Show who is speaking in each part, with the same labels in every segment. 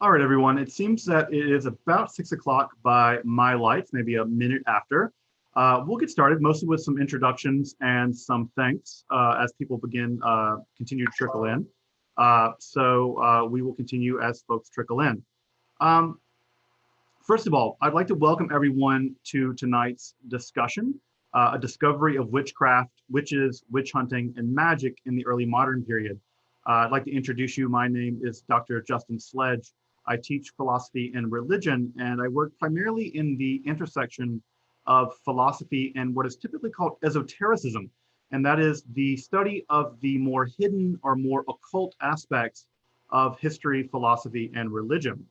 Speaker 1: All right, everyone. It seems that it is about 6 o'clock by my lights, maybe a minute after. We'll get started mostly with some introductions and some thanks as people continue to trickle in. We will continue as folks trickle in. Um, First of all, I'd like to welcome everyone to tonight's discussion, a discovery of witchcraft, witches, witch hunting, and magic in the early modern period. I'd like to introduce you. My name is Dr. Justin Sledge. I teach philosophy and religion, and I work primarily in the intersection of philosophy and what is typically called esotericism, and that is the study of the more hidden or more occult aspects of history, philosophy, and religion.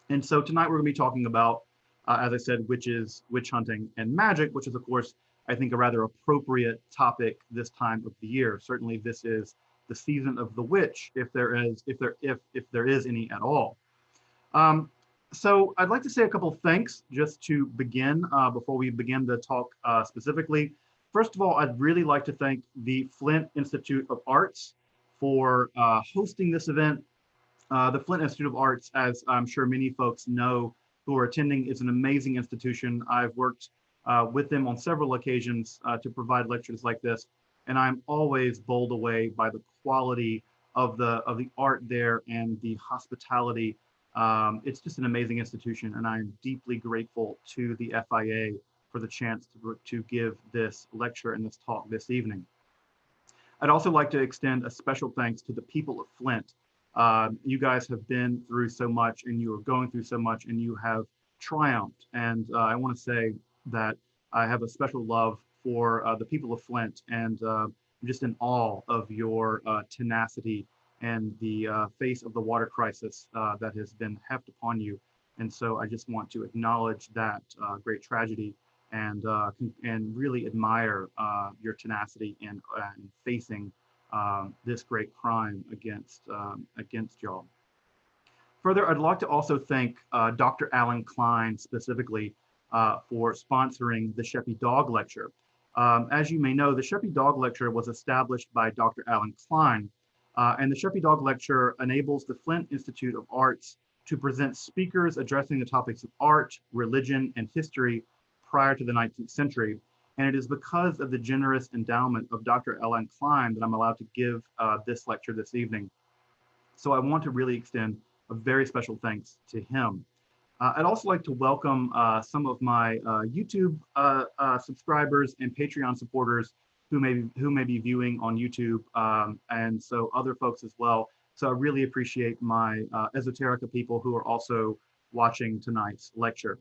Speaker 1: And so tonight we're going to be talking about, as I said, witches, witch hunting, and magic, which is, of course, I think a rather appropriate topic this time of the year. Certainly, this is the season of the witch, if there is any at all. So I'd like to say a couple of thanks just to begin before we begin to talk specifically. First of all, I'd really like to thank the Flint Institute of Arts for hosting this event. The Flint Institute of Arts, as I'm sure many folks know who are attending, is an amazing institution. I've worked with them on several occasions to provide lectures like this, and I'm always bowled away by the quality of the art there and the hospitality. It's just an amazing institution, and I'm deeply grateful to the FIA for the chance to give this lecture and this talk this evening. I'd also like to extend a special thanks to the people of Flint. You guys have been through so much, and you are going through so much, and you have triumphed. And I want to say that I have a special love for the people of Flint, and I'm just in awe of your tenacity and the face of the water crisis that has been heft upon you. And so I just want to acknowledge that great tragedy and really admire your tenacity in facing this great crime against y'all. Further, I'd like to also thank Dr. Alan Klein specifically for sponsoring the Sheppy Dog Lecture. As you may know, the Sheppy Dog Lecture was established by Dr. Alan Klein, and the Sheppy Dog Lecture enables the Flint Institute of Arts to present speakers addressing the topics of art, religion, and history prior to the 19th century. And it is because of the generous endowment of Dr. Alan Klein that I'm allowed to give this lecture this evening. So I want to really extend a very special thanks to him. I'd also like to welcome some of my YouTube subscribers and Patreon supporters who may be viewing on YouTube, and so other folks as well. So I really appreciate my esoterica people who are also watching tonight's lecture.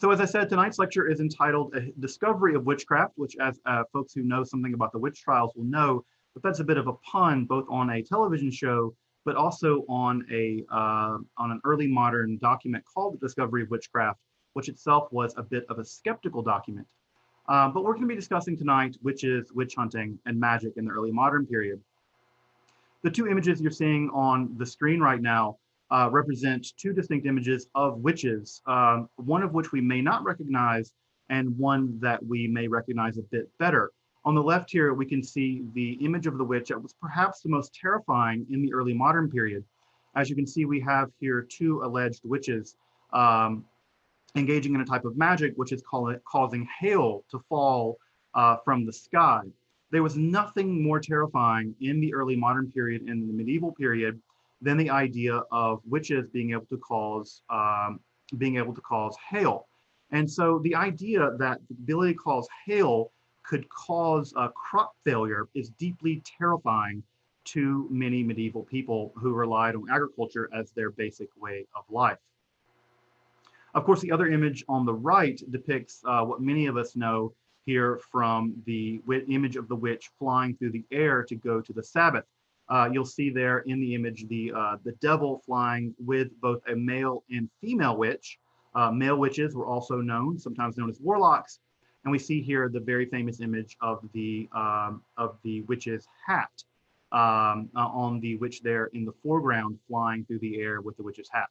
Speaker 1: So as I said, tonight's lecture is entitled A Discovery of Witchcraft, which as folks who know something about the witch trials will know, but that's a bit of a pun both on a television show, but also on an early modern document called The Discovery of Witchcraft, which itself was a bit of a skeptical document. But we're going to be discussing tonight witches, witch hunting, and magic in the early modern period. The two images you're seeing on the screen right now represent two distinct images of witches, one of which we may not recognize and one that we may recognize a bit better. On the left here, we can see the image of the witch that was perhaps the most terrifying in the early modern period. As you can see, we have here two alleged witches engaging in a type of magic which is causing hail to fall from the sky. There was nothing more terrifying in the early modern period and in the medieval period than the idea of witches being able to cause hail. And so the idea that the ability to cause hail could cause crop failure is deeply terrifying to many medieval people who relied on agriculture as their basic way of life. Of course, the other image on the right depicts what many of us know here from the image of the witch flying through the air to go to the Sabbath. You'll see there in the image the devil flying with both a male and female witch. Male witches were also sometimes known as warlocks, and we see here the very famous image of the witch's hat on the witch there in the foreground flying through the air with the witch's hat.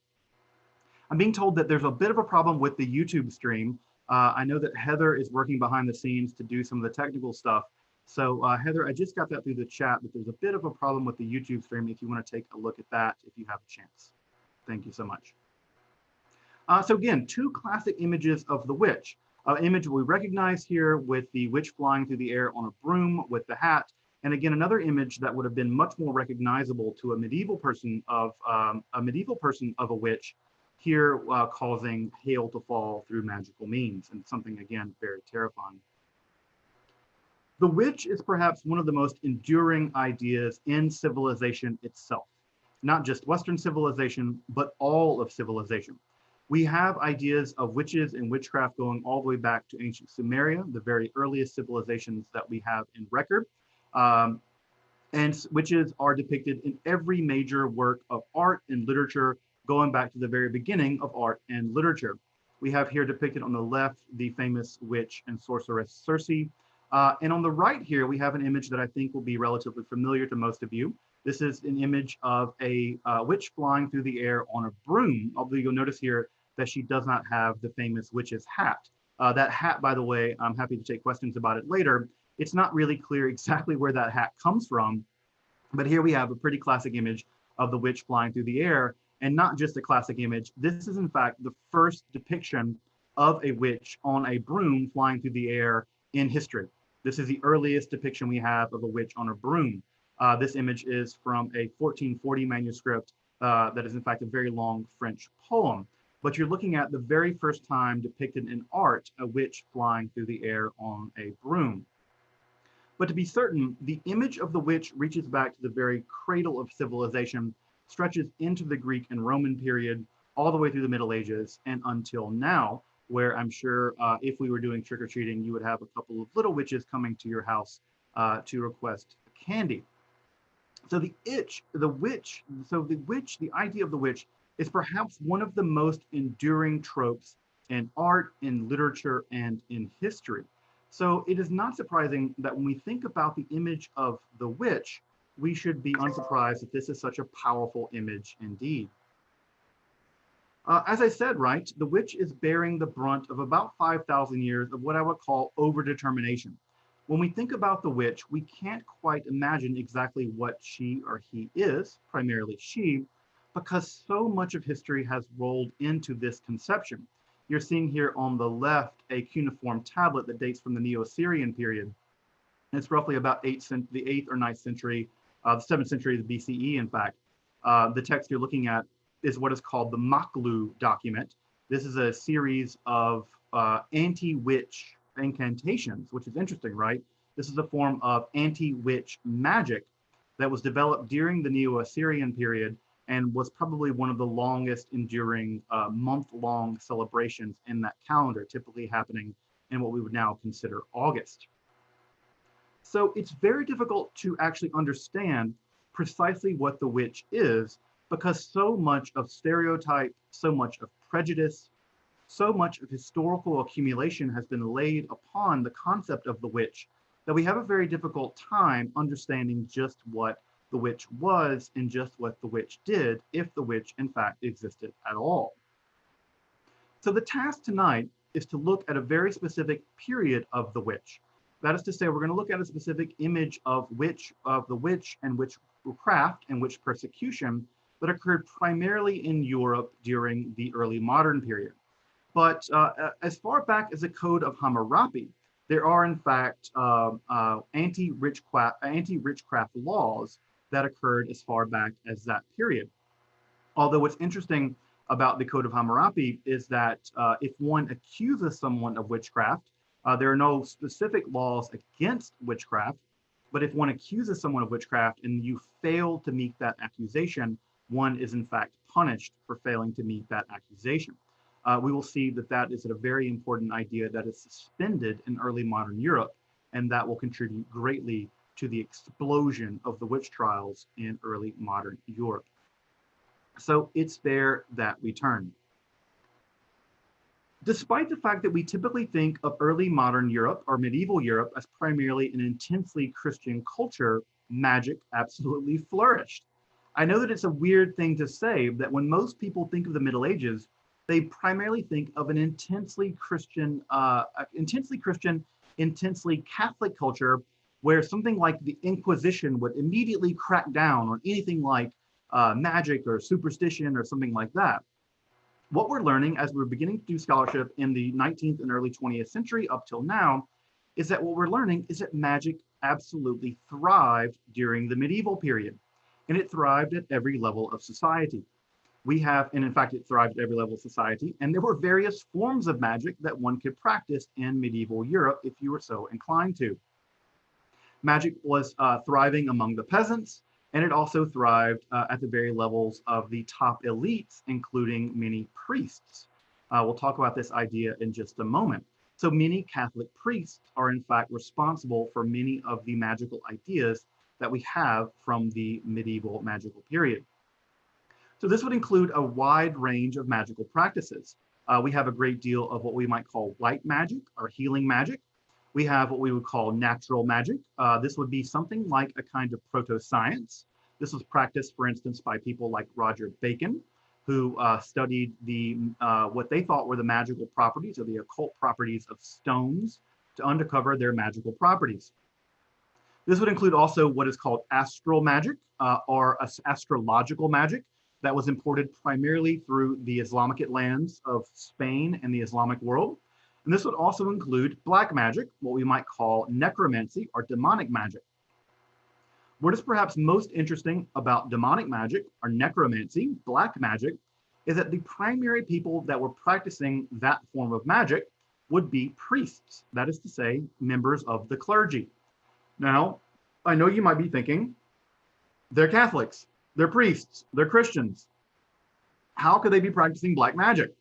Speaker 1: I'm being told that there's a bit of a problem with the YouTube stream. I know that Heather is working behind the scenes to do some of the technical stuff. So Heather, I just got that through the chat, but there's a bit of a problem with the YouTube stream if you want to take a look at that if you have a chance. Thank you so much. So again, two classic images of the witch. Image we recognize here with the witch flying through the air on a broom with the hat. And again, another image that would have been much more recognizable to a medieval person of a witch, here causing hail to fall through magical means, and something again very terrifying. The witch is perhaps one of the most enduring ideas in civilization itself, not just Western civilization, but all of civilization. We have ideas of witches and witchcraft going all the way back to ancient Sumeria, the very earliest civilizations that we have in record. And witches are depicted in every major work of art and literature, going back to the very beginning of art and literature. We have here depicted on the left the famous witch and sorceress Circe. And on the right here, we have an image that I think will be relatively familiar to most of you. This is an image of a witch flying through the air on a broom, although you'll notice here that she does not have the famous witch's hat. That hat, by the way, I'm happy to take questions about it later. It's not really clear exactly where that hat comes from, but here we have a pretty classic image of the witch flying through the air, and not just a classic image. This is in fact the first depiction of a witch on a broom flying through the air in history. This is the earliest depiction we have of a witch on a broom. This image is from a 1440 manuscript that is in fact a very long French poem. But you're looking at the very first time depicted in art, a witch flying through the air on a broom. But to be certain, the image of the witch reaches back to the very cradle of civilization, stretches into the Greek and Roman period, all the way through the Middle Ages and until now, where I'm sure if we were doing trick-or-treating, you would have a couple of little witches coming to your house to request candy. So the idea of the witch is perhaps one of the most enduring tropes in art, in literature, and in history. So it is not surprising that when we think about the image of the witch, we should be unsurprised that this is such a powerful image indeed. As I said, right, the witch is bearing the brunt of about 5,000 years of what I would call overdetermination. When we think about the witch, we can't quite imagine exactly what she or he is, primarily she, because so much of history has rolled into this conception. You're seeing here on the left a cuneiform tablet that dates from the Neo-Assyrian period. It's roughly about the 8th or 9th century, the 7th century of BCE, in fact. The text you're looking at is what is called the Maklu document. This is a series of anti-witch incantations, which is interesting, right? This is a form of anti-witch magic that was developed during the Neo-Assyrian period and was probably one of the longest enduring month-long celebrations in that calendar, typically happening in what we would now consider August. So it's very difficult to actually understand precisely what the witch is, because so much of stereotype, so much of prejudice, so much of historical accumulation has been laid upon the concept of the witch that we have a very difficult time understanding just what the witch was and just what the witch did, if the witch in fact existed at all. So the task tonight is to look at a very specific period of the witch. That is to say, we're going to look at a specific image of the witch and witchcraft and witch persecution that occurred primarily in Europe during the early modern period. But as far back as the Code of Hammurabi, there are in fact anti-witchcraft laws that occurred as far back as that period. Although what's interesting about the Code of Hammurabi is that if one accuses someone of witchcraft, there are no specific laws against witchcraft, but if one accuses someone of witchcraft and you fail to meet that accusation, one is in fact punished for failing to meet that accusation. We will see that that is a very important idea that is suspended in early modern Europe, and that will contribute greatly to the explosion of the witch trials in early modern Europe. So it's there that we turn. Despite the fact that we typically think of early modern Europe or medieval Europe as primarily an intensely Christian culture, magic absolutely flourished. I know that it's a weird thing to say that when most people think of the Middle Ages, they primarily think of an intensely Christian, intensely Catholic culture where something like the Inquisition would immediately crack down on anything like magic or superstition or something like that. What we're learning as we're beginning to do scholarship in the 19th and early 20th century up till now is that what we're learning is that magic absolutely thrived during the medieval period, and it thrived at every level of society. We have, and in fact, it thrived at every level of society, and there were various forms of magic that one could practice in medieval Europe if you were so inclined to. Magic was thriving among the peasants, and it also thrived at the very levels of the top elites, including many priests. We'll talk about this idea in just a moment. So many Catholic priests are in fact responsible for many of the magical ideas that we have from the medieval magical period. So this would include a wide range of magical practices. We have a great deal of what we might call white magic or healing magic. We have what we would call natural magic. This would be something like a kind of proto-science. This was practiced, for instance, by people like Roger Bacon, who studied the what they thought were the magical properties or the occult properties of stones to uncover their magical properties. This would include also what is called astral magic or astrological magic that was imported primarily through the Islamic lands of Spain and the Islamic world. And this would also include black magic, what we might call necromancy or demonic magic. What is perhaps most interesting about demonic magic or necromancy, black magic, is that the primary people that were practicing that form of magic would be priests, that is to say, members of the clergy. Now, I know you might be thinking, they're Catholics, they're priests, they're Christians. How could they be practicing black magic?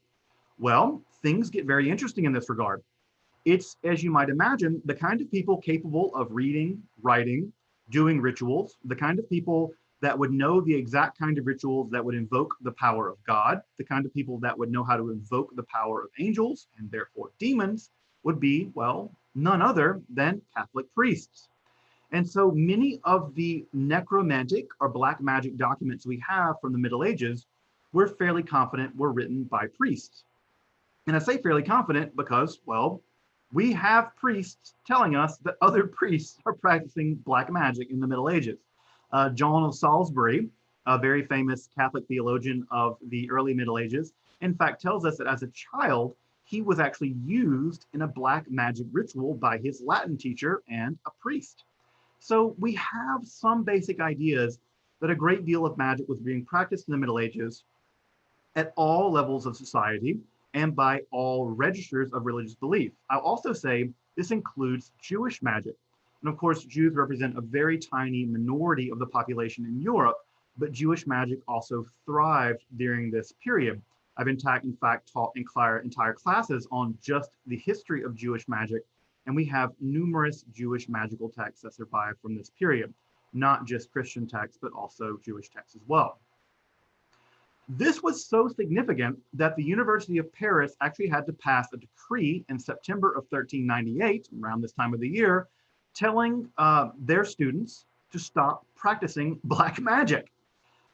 Speaker 1: Well, things get very interesting in this regard. It's, as you might imagine, the kind of people capable of reading, writing, doing rituals, the kind of people that would know the exact kind of rituals that would invoke the power of God, the kind of people that would know how to invoke the power of angels and therefore demons would be, well, none other than Catholic priests. And so many of the necromantic or black magic documents we have from the Middle Ages, we're fairly confident were written by priests. And I say fairly confident because, well, we have priests telling us that other priests are practicing black magic in the Middle Ages. John of Salisbury, a very famous Catholic theologian of the early Middle Ages, in fact tells us that as a child, he was actually used in a black magic ritual by his Latin teacher and a priest. So we have some basic ideas that a great deal of magic was being practiced in the Middle Ages at all levels of society and by all registers of religious belief. I'll also say this includes Jewish magic. And of course, Jews represent a very tiny minority of the population in Europe, but Jewish magic also thrived during this period. I've in fact taught entire classes on just the history of Jewish magic, and we have numerous Jewish magical texts that survive from this period, not just Christian texts, but also Jewish texts as well. This was so significant that the University of Paris actually had to pass a decree in September of 1398, around this time of the year, telling their students to stop practicing black magic.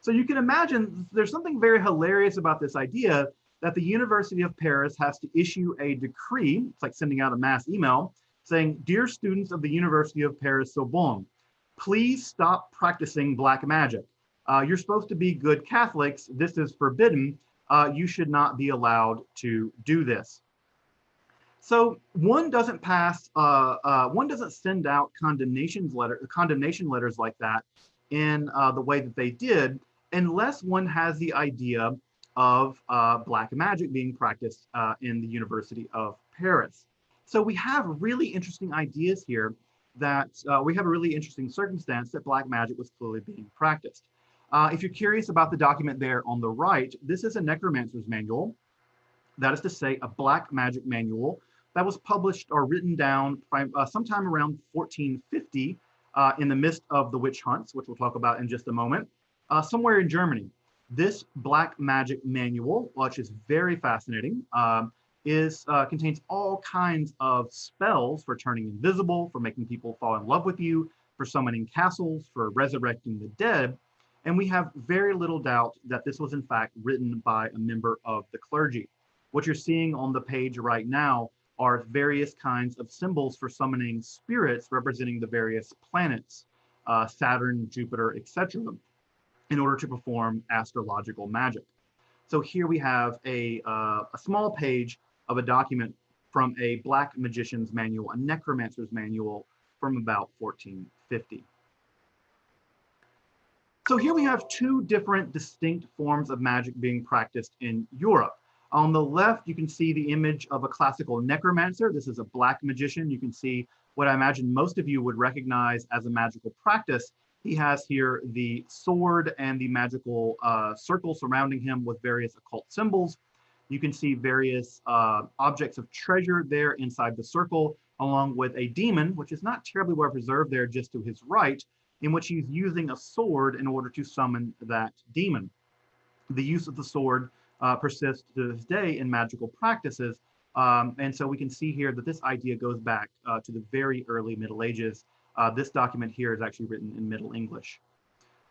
Speaker 1: So you can imagine there's something very hilarious about this idea that the University of Paris has to issue a decree, it's like sending out a mass email, saying, "Dear students of the University of Paris Sorbonne, please stop practicing black magic. You're supposed to be good Catholics. This is forbidden. You should not be allowed to do this." So one doesn't send out condemnation letters like that in the way that they did, unless one has the idea of black magic being practiced in the University of Paris. So we have really interesting ideas here that we have a really interesting circumstance that black magic was clearly being practiced. If you're curious about the document there on the right, this is a necromancer's manual. That is to say, a black magic manual that was published or written down sometime around 1450 in the midst of the witch hunts, which we'll talk about in just a moment, somewhere in Germany. This black magic manual, which is very fascinating, contains all kinds of spells for turning invisible, for making people fall in love with you, for summoning castles, for resurrecting the dead. And we have very little doubt that this was in fact written by a member of the clergy. What you're seeing on the page right now are various kinds of symbols for summoning spirits representing the various planets, Saturn, Jupiter, etc. in order to perform astrological magic. So here we have a small page of a document from a black magician's manual, a necromancer's manual from about 1450. So here we have two different distinct forms of magic being practiced in Europe. On the left, you can see the image of a classical necromancer. This is a black magician. You can see what I imagine most of you would recognize as a magical practice. He has here the sword and the magical circle surrounding him with various occult symbols. You can see various objects of treasure there inside the circle, along with a demon, which is not terribly well preserved there just to his right, in which he's using a sword in order to summon that demon. The use of the sword persists to this day in magical practices. And so we can see here that this idea goes back to the very early Middle Ages. This document here is actually written in Middle English.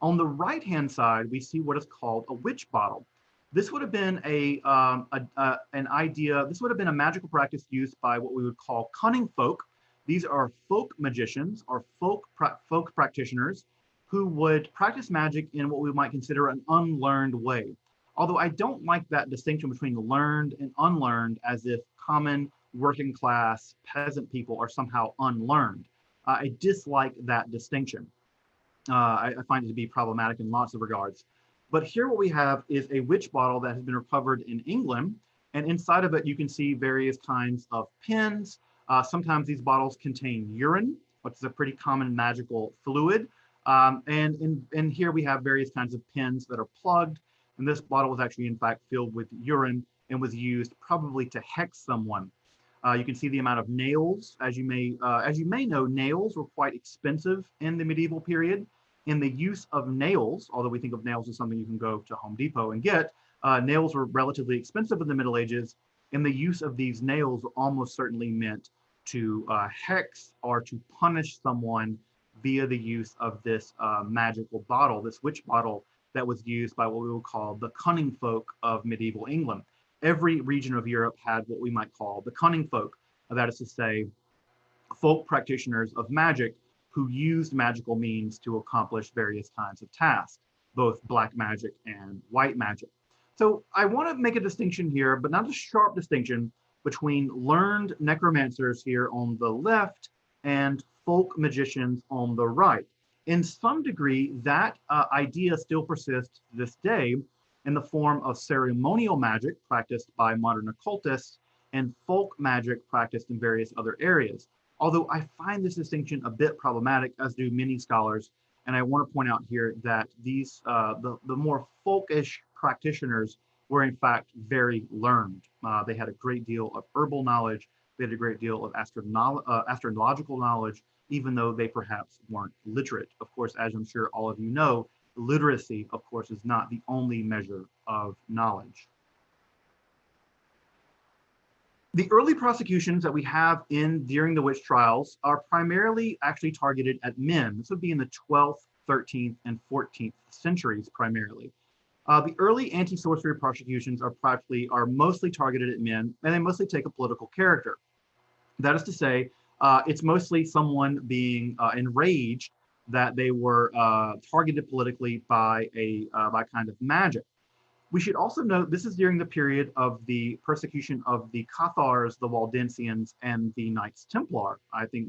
Speaker 1: On the right-hand side, we see what is called a witch bottle. This would have been an idea, this would have been a magical practice used by what we would call cunning folk. These are folk magicians or folk practitioners who would practice magic in what we might consider an unlearned way. Although I don't like that distinction between learned and unlearned, as if common working class peasant people are somehow unlearned. I dislike that distinction. I find it to be problematic in lots of regards. But here what we have is a witch bottle that has been recovered in England. And inside of it, you can see various kinds of pins. Sometimes these bottles contain urine, which is a pretty common magical fluid. And here we have various kinds of pins that are plugged. And this bottle was actually, in fact, filled with urine and was used probably to hex someone. You can see the amount of nails. As you may know, nails were quite expensive in the medieval period. In the use of nails, although we think of nails as something you can go to Home Depot and get, nails were relatively expensive in the Middle Ages. And the use of these nails were almost certainly meant to hex or to punish someone via the use of this magical bottle, this witch bottle that was used by what we would call the cunning folk of medieval England. Every region of Europe had what we might call the cunning folk, that is to say, folk practitioners of magic who used magical means to accomplish various kinds of tasks, both black magic and white magic. So I want to make a distinction here, but not a sharp distinction, between learned necromancers here on the left and folk magicians on the right. In some degree, that idea still persists to this day in the form of ceremonial magic practiced by modern occultists and folk magic practiced in various other areas. Although I find this distinction a bit problematic, as do many scholars, and I want to point out here that these the more folkish practitioners were in fact very learned. They had a great deal of herbal knowledge, they had a great deal of astrological knowledge, even though they perhaps weren't literate. Of course, as I'm sure all of you know, literacy, of course, is not the only measure of knowledge. The early prosecutions that we have during the witch trials are primarily actually targeted at men. This would be in the 12th, 13th, and 14th centuries primarily. The early anti-sorcery prosecutions are mostly targeted at men, and they mostly take a political character. That is to say, it's mostly someone being enraged that they were targeted politically by kind of magic. We should also note this is during the period of the persecution of the Cathars, the Waldensians, and the Knights Templar. I think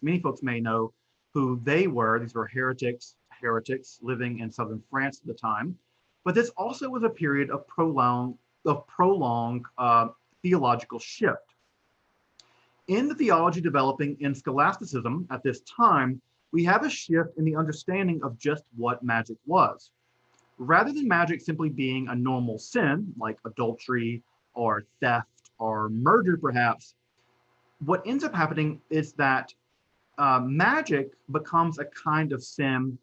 Speaker 1: many folks may know who they were. These were heretics living in southern France at the time. But this also was a period of prolonged theological shift. In the theology developing in scholasticism at this time, we have a shift in the understanding of just what magic was. Rather than magic simply being a normal sin, like adultery or theft or murder perhaps, what ends up happening is that magic becomes a kind of sin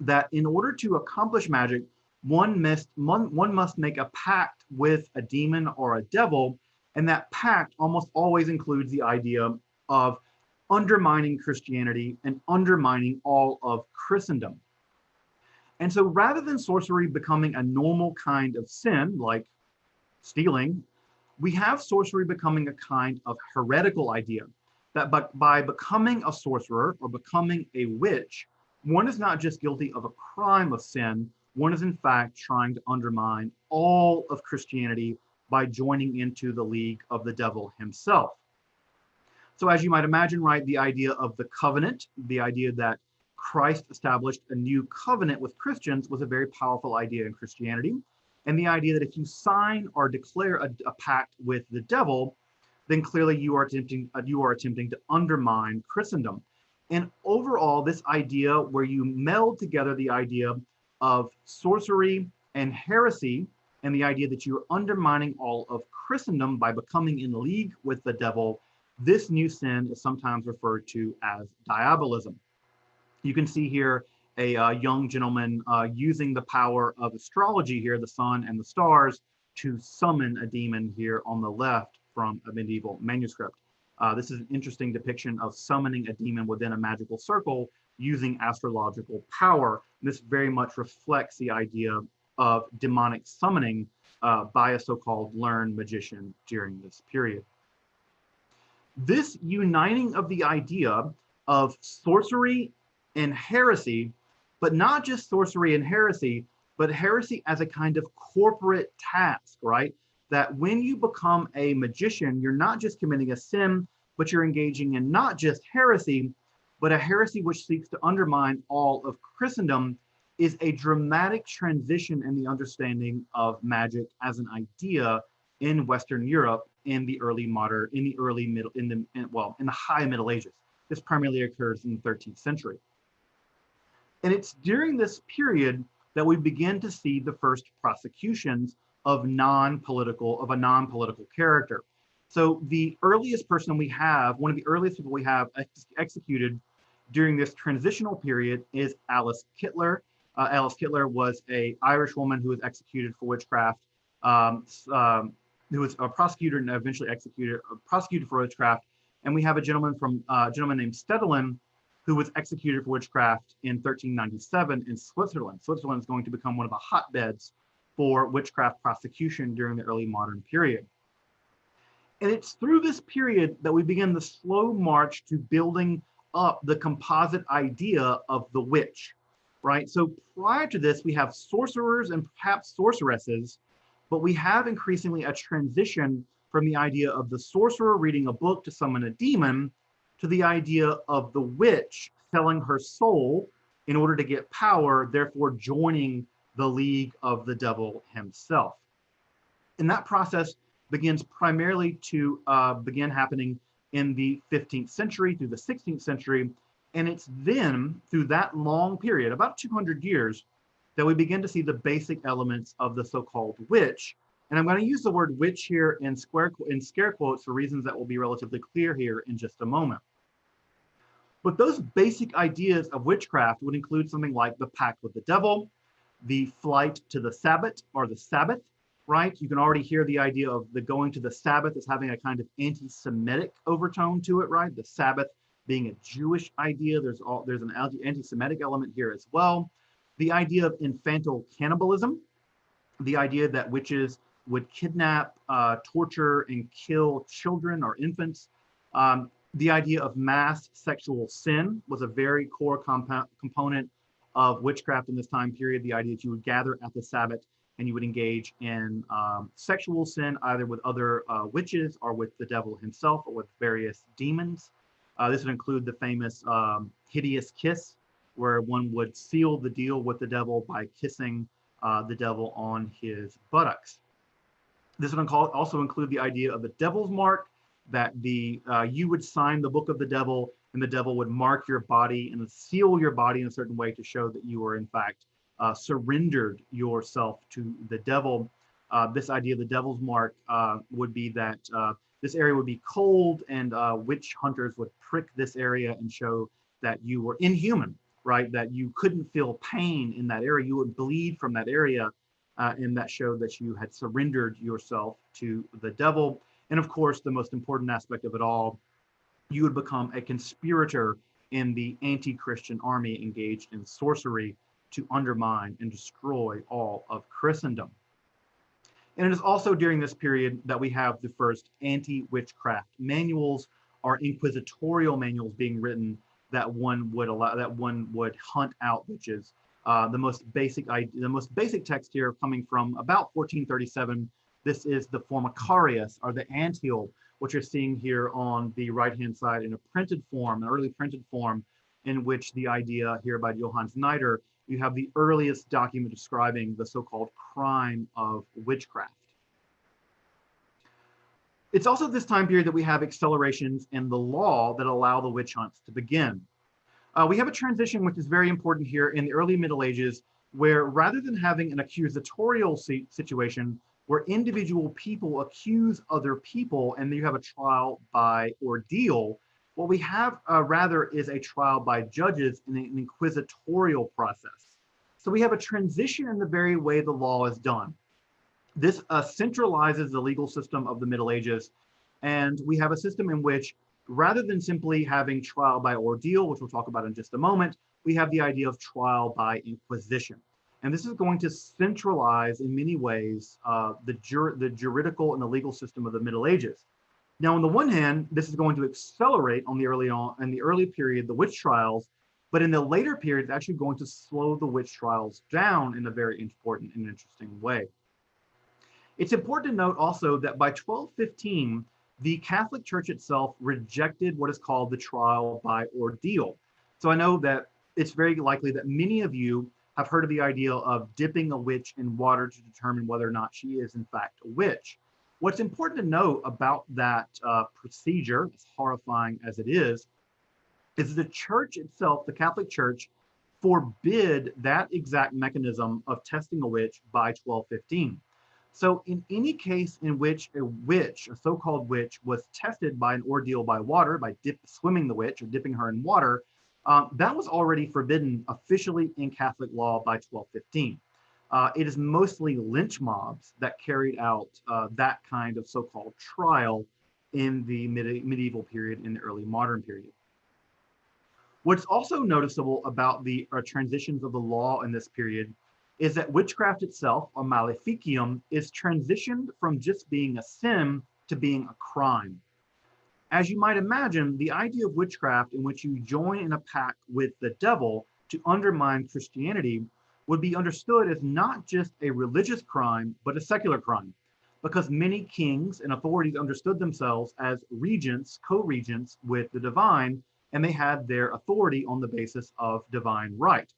Speaker 1: that in order to accomplish magic, one must make a pact with a demon or a devil, and that pact almost always includes the idea of undermining Christianity and undermining all of Christendom. And so rather than sorcery becoming a normal kind of sin, like stealing, we have sorcery becoming a kind of heretical idea, that by becoming a sorcerer or becoming a witch, one is not just guilty of a crime of sin, one is in fact trying to undermine all of Christianity by joining into the league of the devil himself. So as you might imagine, right, the idea of the covenant, the idea that Christ established a new covenant with Christians was a very powerful idea in Christianity. And the idea that if you sign or declare a pact with the devil, then clearly you are attempting to undermine Christendom. And overall, this idea where you meld together the idea of sorcery and heresy and the idea that you're undermining all of Christendom by becoming in league with the devil, this new sin is sometimes referred to as diabolism. You can see here a young gentleman using the power of astrology here, the sun and the stars, to summon a demon here on the left from a medieval manuscript. This is an interesting depiction of summoning a demon within a magical circle using astrological power. This very much reflects the idea of demonic summoning by a so-called learned magician during this period. This uniting of the idea of sorcery and heresy, but not just sorcery and heresy, but heresy as a kind of corporate task, right? That when you become a magician, you're not just committing a sin, but you're engaging in not just heresy, but a heresy which seeks to undermine all of Christendom, is a dramatic transition in the understanding of magic as an idea in Western Europe in the high Middle Ages. This primarily occurs in the 13th century. And it's during this period that we begin to see the first prosecutions of a non-political character. So the earliest person we have, one of the earliest people we have executed during this transitional period is Alice Kittler. Alice Kittler was an Irish woman who was executed for witchcraft, who was a prosecutor and eventually prosecuted for witchcraft. And we have a gentleman named Stedelin, who was executed for witchcraft in 1397 in Switzerland. Switzerland is going to become one of the hotbeds for witchcraft prosecution during the early modern period. And it's through this period that we begin the slow march to building up the composite idea of the witch, right? So prior to this, we have sorcerers and perhaps sorceresses, but we have increasingly a transition from the idea of the sorcerer reading a book to summon a demon to the idea of the witch selling her soul in order to get power, therefore joining the league of the devil himself. And that process begins primarily to begin happening in the 15th century through the 16th century. And it's then through that long period, about 200 years, that we begin to see the basic elements of the so-called witch. And I'm going to use the word witch here in scare quotes for reasons that will be relatively clear here in just a moment. But those basic ideas of witchcraft would include something like the pact with the devil, the flight to the Sabbath or the Sabbath, right? You can already hear the idea of the going to the Sabbath as having a kind of anti-Semitic overtone to it, right? The Sabbath being a Jewish idea. There's an anti-Semitic element here as well. The idea of infantile cannibalism, the idea that witches would kidnap, torture, and kill children or infants. The idea of mass sexual sin was a very core component of witchcraft in this time period. The idea that you would gather at the Sabbath and you would engage in sexual sin, either with other witches or with the devil himself or with various demons. This would include the famous hideous kiss, where one would seal the deal with the devil by kissing the devil on his buttocks. This would also include the idea of the devil's mark, that you would sign the book of the devil and the devil would mark your body and seal your body in a certain way to show that you were in fact surrendered yourself to the devil. This idea of the devil's mark would be that this area would be cold and witch hunters would prick this area and show that you were inhuman, right? That you couldn't feel pain in that area. You would bleed from that area and that showed that you had surrendered yourself to the devil. And of course, the most important aspect of it all, you would become a conspirator in the anti-Christian army engaged in sorcery to undermine and destroy all of Christendom. And it is also during this period that we have the first anti-witchcraft manuals or inquisitorial manuals being written that one would hunt out witches. The most basic text here coming from about 1437. This is the Formicarius, or the anthill, what you're seeing here on the right-hand side in a printed form, an early printed form, in which the idea here by Johann Snyder, you have the earliest document describing the so-called crime of witchcraft. It's also this time period that we have accelerations in the law that allow the witch hunts to begin. We have a transition which is very important here in the early Middle Ages, where rather than having an accusatorial situation where individual people accuse other people and then you have a trial by ordeal, what we have rather is a trial by judges in an inquisitorial process. So we have a transition in the very way the law is done. This centralizes the legal system of the Middle Ages, and we have a system in which, rather than simply having trial by ordeal, which we'll talk about in just a moment, we have the idea of trial by inquisition. And this is going to centralize in many ways the juridical and the legal system of the Middle Ages. Now, on the one hand, this is going to accelerate in the early period, the witch trials, but in the later period, it's actually going to slow the witch trials down in a very important and interesting way. It's important to note also that by 1215, the Catholic Church itself rejected what is called the trial by ordeal. So I know that it's very likely that many of you have heard of the idea of dipping a witch in water to determine whether or not she is in fact a witch. What's important to know about that procedure, as horrifying as it is the church itself, the Catholic Church, forbid that exact mechanism of testing a witch by 1215. So in any case in which a witch, a so-called witch, was tested by an ordeal by water, by swimming the witch or dipping her in water, that was already forbidden officially in Catholic law by 1215. It is mostly lynch mobs that carried out that kind of so-called trial in the medieval period, in the early modern period. What's also noticeable about the transitions of the law in this period is that witchcraft itself, or maleficium, is transitioned from just being a sin to being a crime. As you might imagine, the idea of witchcraft in which you join in a pact with the devil to undermine Christianity would be understood as not just a religious crime, but a secular crime, because many kings and authorities understood themselves as regents, co-regents with the divine, and they had their authority on the basis of divine right.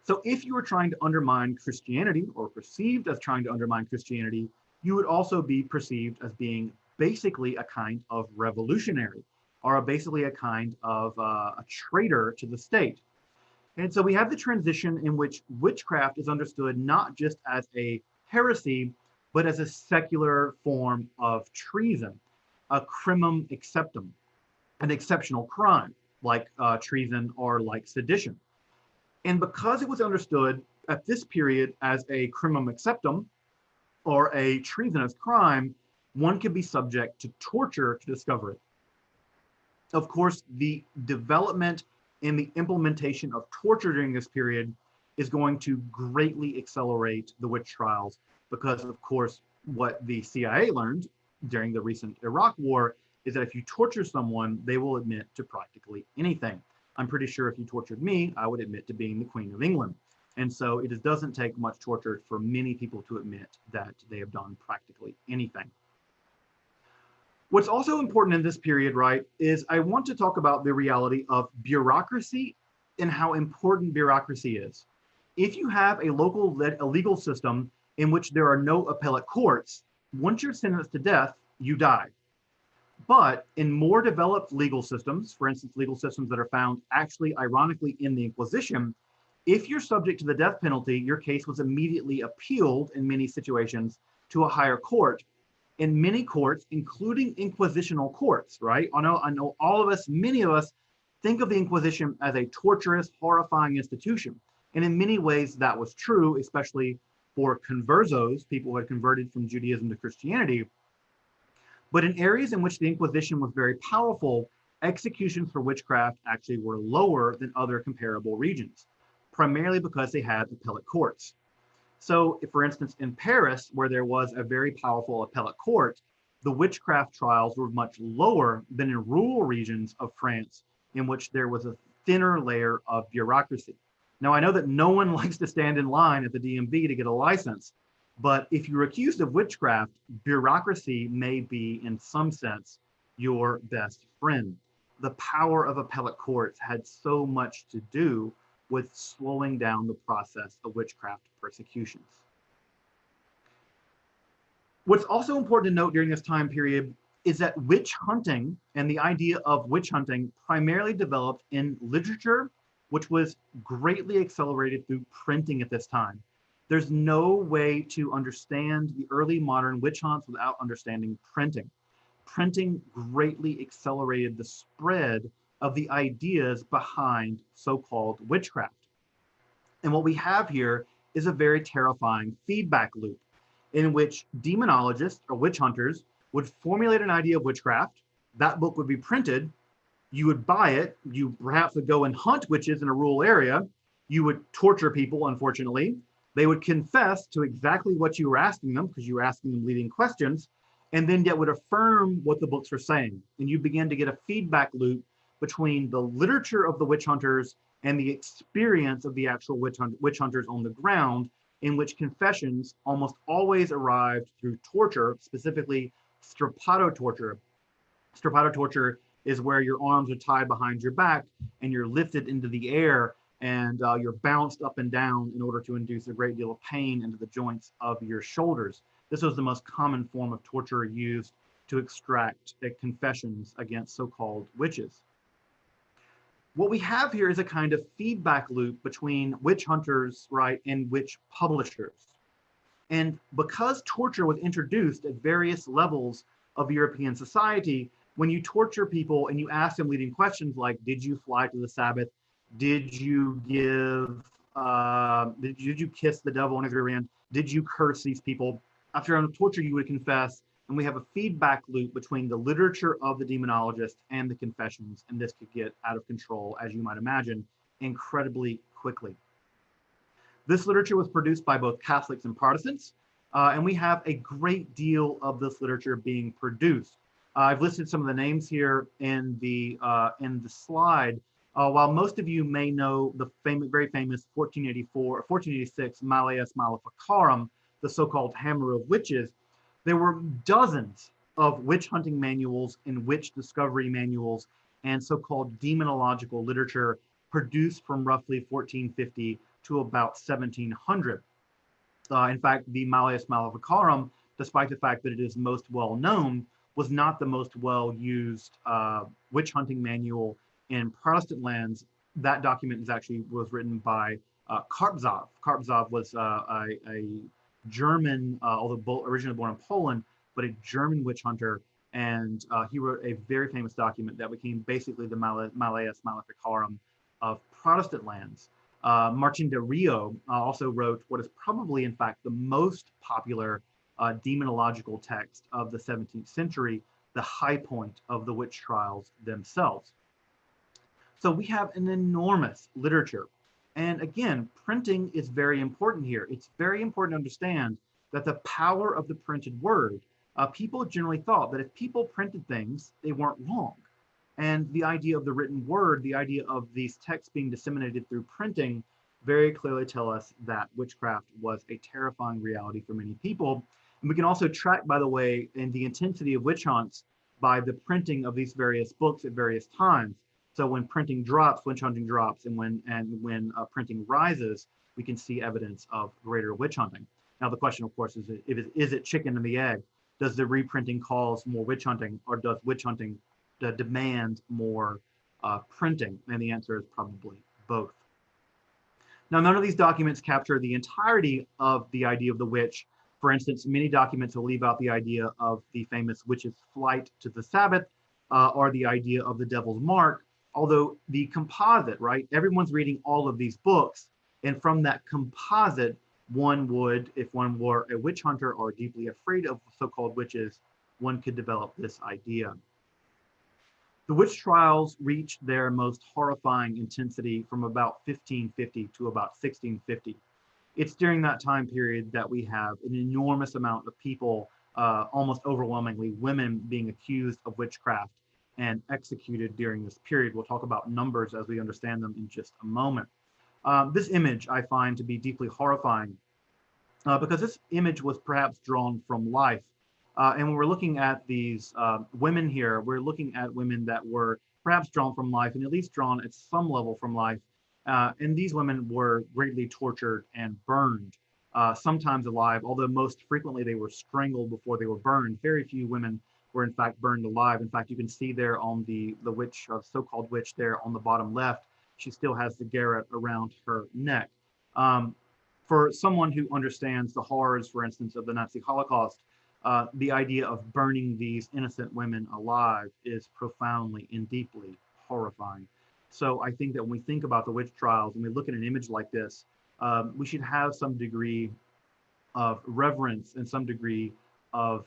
Speaker 1: So if you were trying to undermine Christianity, or perceived as trying to undermine Christianity, you would also be perceived as being basically a kind of revolutionary, or basically a kind of a traitor to the state. And so we have the transition in which witchcraft is understood not just as a heresy, but as a secular form of treason, a crimum exceptum, an exceptional crime, like treason or like sedition. And because it was understood at this period as a crimum exceptum, or a treasonous crime, one could be subject to torture to discover it. Of course, the development and the implementation of torture during this period is going to greatly accelerate the witch trials, because of course, what the CIA learned during the recent Iraq war is that if you torture someone, they will admit to practically anything. I'm pretty sure if you tortured me, I would admit to being the Queen of England. And so it doesn't take much torture for many people to admit that they have done practically anything. What's also important in this period, right, is I want to talk about the reality of bureaucracy and how important bureaucracy is. If you have a legal system in which there are no appellate courts, once you're sentenced to death, you die. But in more developed legal systems, for instance, legal systems that are found actually ironically in the Inquisition, if you're subject to the death penalty, your case was immediately appealed in many situations to a higher court. In many courts, including inquisitional courts, right? I know all of us, many of us, think of the Inquisition as a torturous, horrifying institution. And in many ways that was true, especially for conversos, people who had converted from Judaism to Christianity. But in areas in which the Inquisition was very powerful, executions for witchcraft actually were lower than other comparable regions, primarily because they had appellate courts. So, if, for instance, in Paris, where there was a very powerful appellate court, the witchcraft trials were much lower than in rural regions of France, in which there was a thinner layer of bureaucracy. Now, I know that no one likes to stand in line at the DMV to get a license, but if you're accused of witchcraft, bureaucracy may be, in some sense, your best friend. The power of appellate courts had so much to do with slowing down the process of witchcraft persecutions. What's also important to note during this time period is that witch hunting and the idea of witch hunting primarily developed in literature, which was greatly accelerated through printing at this time. There's no way to understand the early modern witch hunts without understanding printing. Printing greatly accelerated the spread of the ideas behind so-called witchcraft. And what we have here is a very terrifying feedback loop in which demonologists or witch hunters would formulate an idea of witchcraft. That book would be printed. You would buy it. You perhaps would go and hunt witches in a rural area. You would torture people, unfortunately. They would confess to exactly what you were asking them because you were asking them leading questions, and then yet would affirm what the books were saying. And you begin to get a feedback loop between the literature of the witch hunters and the experience of the actual witch hunters on the ground, in which confessions almost always arrived through torture, specifically strappado torture. Strappado torture is where your arms are tied behind your back and you're lifted into the air and you're bounced up and down in order to induce a great deal of pain into the joints of your shoulders. This was the most common form of torture used to extract confessions against so-called witches. What we have here is a kind of feedback loop between witch hunters, right, and witch publishers. And because torture was introduced at various levels of European society, when you torture people and you ask them leading questions like, did you fly to the Sabbath? Did you did you kiss the devil on his rear end? Did you curse these people? After a torture, you would confess, and we have a feedback loop between the literature of the demonologist and the confessions, and this could get out of control, as you might imagine, incredibly quickly. This literature was produced by both Catholics and Protestants, and we have a great deal of this literature being produced. I've listed some of the names here in the slide. While most of you may know the very famous 1486 Malleus Maleficarum, the so-called Hammer of Witches, there were dozens of witch hunting manuals and witch discovery manuals and so-called demonological literature produced from roughly 1450 to about 1700. In fact, the Malleus Maleficarum, despite the fact that it is most well known, was not the most well used witch hunting manual in Protestant lands. That document was written by Karpzov. Karpzov was a German, although originally born in Poland, but a German witch hunter, and he wrote a very famous document that became basically the Malleus Maleficarum of Protestant lands. Martin de Rio also wrote what is probably, in fact, the most popular demonological text of the 17th century, the high point of the witch trials themselves. So we have an enormous literature. And again, printing is very important here. It's very important to understand that the power of the printed word, people generally thought that if people printed things, they weren't wrong. And the idea of the written word, the idea of these texts being disseminated through printing, very clearly tell us that witchcraft was a terrifying reality for many people. And we can also track, by the way, in the intensity of witch hunts by the printing of these various books at various times. So when printing drops, witch hunting drops, and when printing rises, we can see evidence of greater witch hunting. Now the question, of course, is it chicken and the egg? Does the reprinting cause more witch hunting, or does witch hunting demand more printing? And the answer is probably both. Now, none of these documents capture the entirety of the idea of the witch. For instance, many documents will leave out the idea of the famous witch's flight to the Sabbath, or the idea of the devil's mark, although the composite, right? Everyone's reading all of these books, and from that composite, one would, if one were a witch hunter or deeply afraid of so-called witches, one could develop this idea. The witch trials reached their most horrifying intensity from about 1550 to about 1650. It's during that time period that we have an enormous amount of people, almost overwhelmingly women, being accused of witchcraft and executed during this period. We'll talk about numbers as we understand them in just a moment. This image I find to be deeply horrifying because this image was perhaps drawn from life. And when we're looking at these women here, we're looking at women that were perhaps drawn from life and at least drawn at some level from life. And these women were greatly tortured and burned, sometimes alive, although most frequently they were strangled before they were burned. Very few women were in fact burned alive. In fact, you can see there on the witch, so-called witch there on the bottom left, she still has the garrote around her neck. Um, for someone who understands the horrors, for instance, of the Nazi Holocaust, the idea of burning these innocent women alive is profoundly and deeply horrifying. So I think that when we think about the witch trials and we look at an image like this, we should have some degree of reverence and some degree of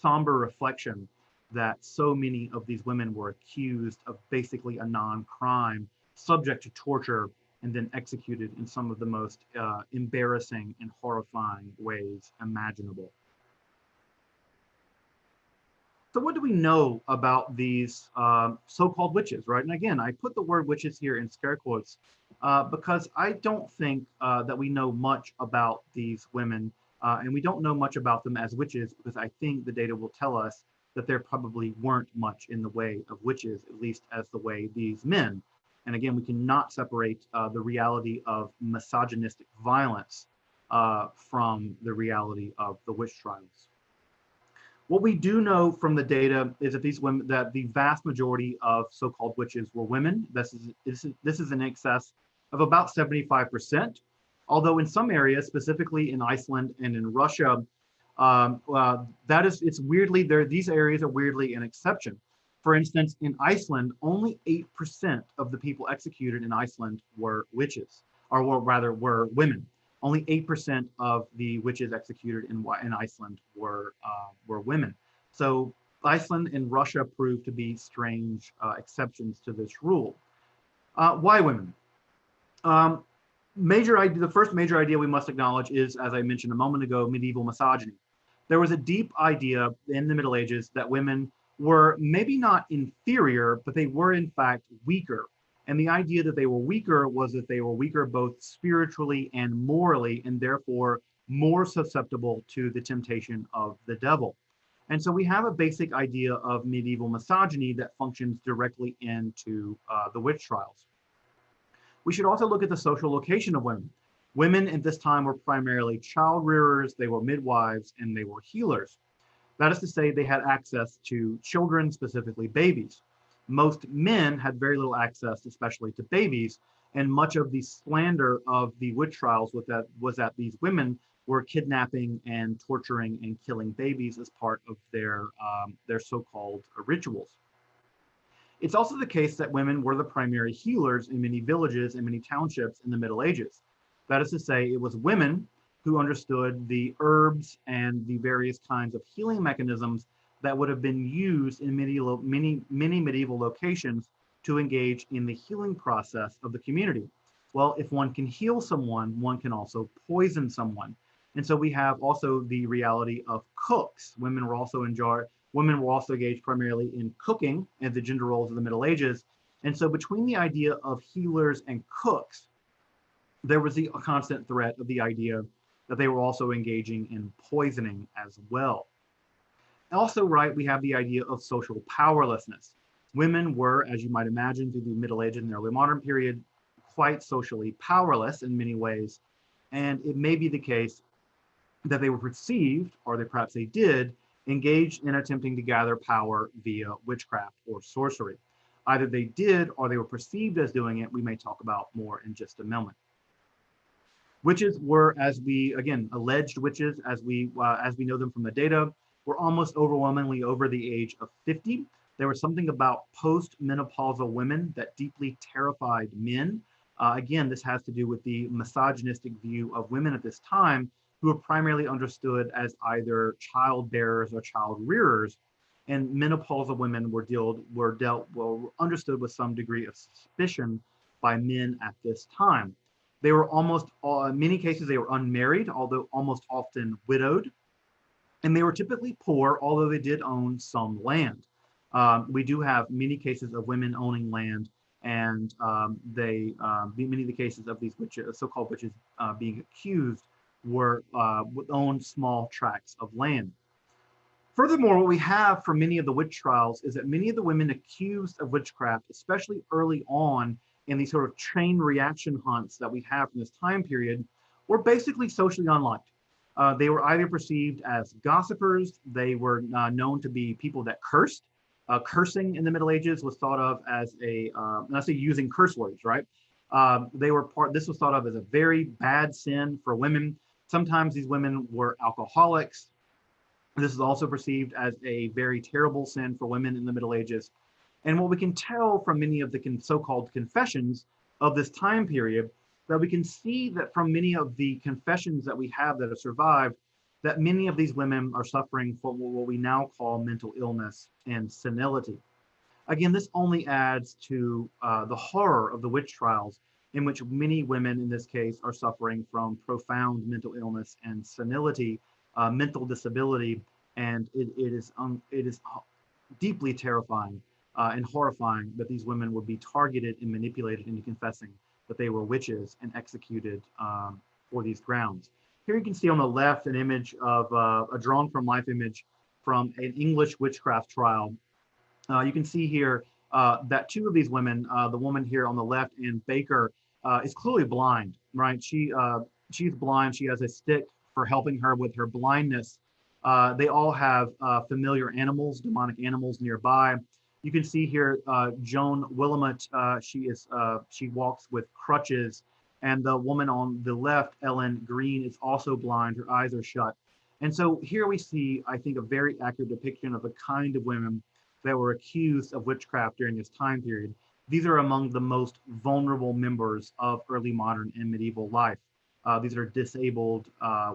Speaker 1: somber reflection that so many of these women were accused of basically a non-crime, subject to torture, and then executed in some of the most embarrassing and horrifying ways imaginable. So what do we know about these so-called witches, right? And again, I put the word witches here in scare quotes because I don't think that we know much about these women, and we don't know much about them as witches because I think the data will tell us that there probably weren't much in the way of witches, at least as the way these men. And again, we cannot separate the reality of misogynistic violence from the reality of the witch trials. What we do know from the data is that these women, that the vast majority of so-called witches were women. This is in excess of about 75%. Although in some areas, specifically in Iceland and in Russia, it's weirdly there. These areas are weirdly an exception. For instance, in Iceland, only 8% of the people executed in Iceland were witches, or rather were women. Only 8% of the witches executed in Iceland were women. So Iceland and Russia proved to be strange exceptions to this rule. Why women? The first major idea we must acknowledge is, as I mentioned a moment ago, medieval misogyny. There was a deep idea in the Middle Ages that women were maybe not inferior, but they were in fact weaker. And the idea that they were weaker was that they were weaker both spiritually and morally, and therefore more susceptible to the temptation of the devil. And so we have a basic idea of medieval misogyny that functions directly into the witch trials. We should also look at the social location of women. Women at this time were primarily child rearers, they were midwives, and they were healers. That is to say, they had access to children, specifically babies. Most men had very little access, especially to babies, and much of the slander of the witch trials was that these women were kidnapping and torturing and killing babies as part of their so-called rituals. It's also the case that women were the primary healers in many villages and many townships in the Middle Ages. That is to say, it was women who understood the herbs and the various kinds of healing mechanisms that would have been used in many medieval locations to engage in the healing process of the community. Well, if one can heal someone, one can also poison someone. And so we have also the reality of cooks. Women were also engaged primarily in cooking and the gender roles of the Middle Ages. And so between the idea of healers and cooks, there was the constant threat of the idea that they were also engaging in poisoning as well. Also, right, we have the idea of social powerlessness. Women were, as you might imagine, through the Middle Ages and the early modern period, quite socially powerless in many ways. And it may be the case that they were perceived, or perhaps they did, engage in attempting to gather power via witchcraft or sorcery. Either they did or they were perceived as doing it. We may talk about more in just a moment. Witches were, again, alleged witches, as we know them from the data, were almost overwhelmingly over the age of 50. There was something about post-menopausal women that deeply terrified men. Again, this has to do with the misogynistic view of women at this time, who were primarily understood as either child bearers or child rearers, and menopausal women were understood with some degree of suspicion by men at this time. They were in many cases, they were unmarried, although almost often widowed. And they were typically poor, although they did own some land. We do have many cases of women owning land and many of the cases of these witches, so-called witches, being accused were owned small tracts of land. Furthermore, what we have for many of the witch trials is that many of the women accused of witchcraft, especially early on in these sort of chain reaction hunts that we have from this time period, were basically socially unliked. They were either perceived as gossipers, they were known to be people that cursed. Cursing in the Middle Ages was thought of as let's say using curse words, right? This was thought of as a very bad sin for women. Sometimes these women were alcoholics. This is also perceived as a very terrible sin for women in the Middle Ages. And what we can tell from many of the so-called confessions of this time period, that we can see that from many of the confessions that we have that have survived, that many of these women are suffering from what we now call mental illness and senility. Again, this only adds to the horror of the witch trials, in which many women in this case are suffering from profound mental illness and senility, mental disability, and it is deeply terrifying and horrifying that these women would be targeted and manipulated into confessing that they were witches and executed for these grounds. Here you can see on the left an image of a drawn from life image from an English witchcraft trial. You can see here that two of these women, the woman here on the left, Ann Baker, is clearly blind, right? She's blind. She has a stick for helping her with her blindness. They all have familiar animals, demonic animals nearby. You can see here Joan Willamette. She walks with crutches, and the woman on the left, Ellen Green, is also blind. Her eyes are shut. And so here we see, I think, a very accurate depiction of the kind of women that were accused of witchcraft during this time period. These are among the most vulnerable members of early modern and medieval life. These are disabled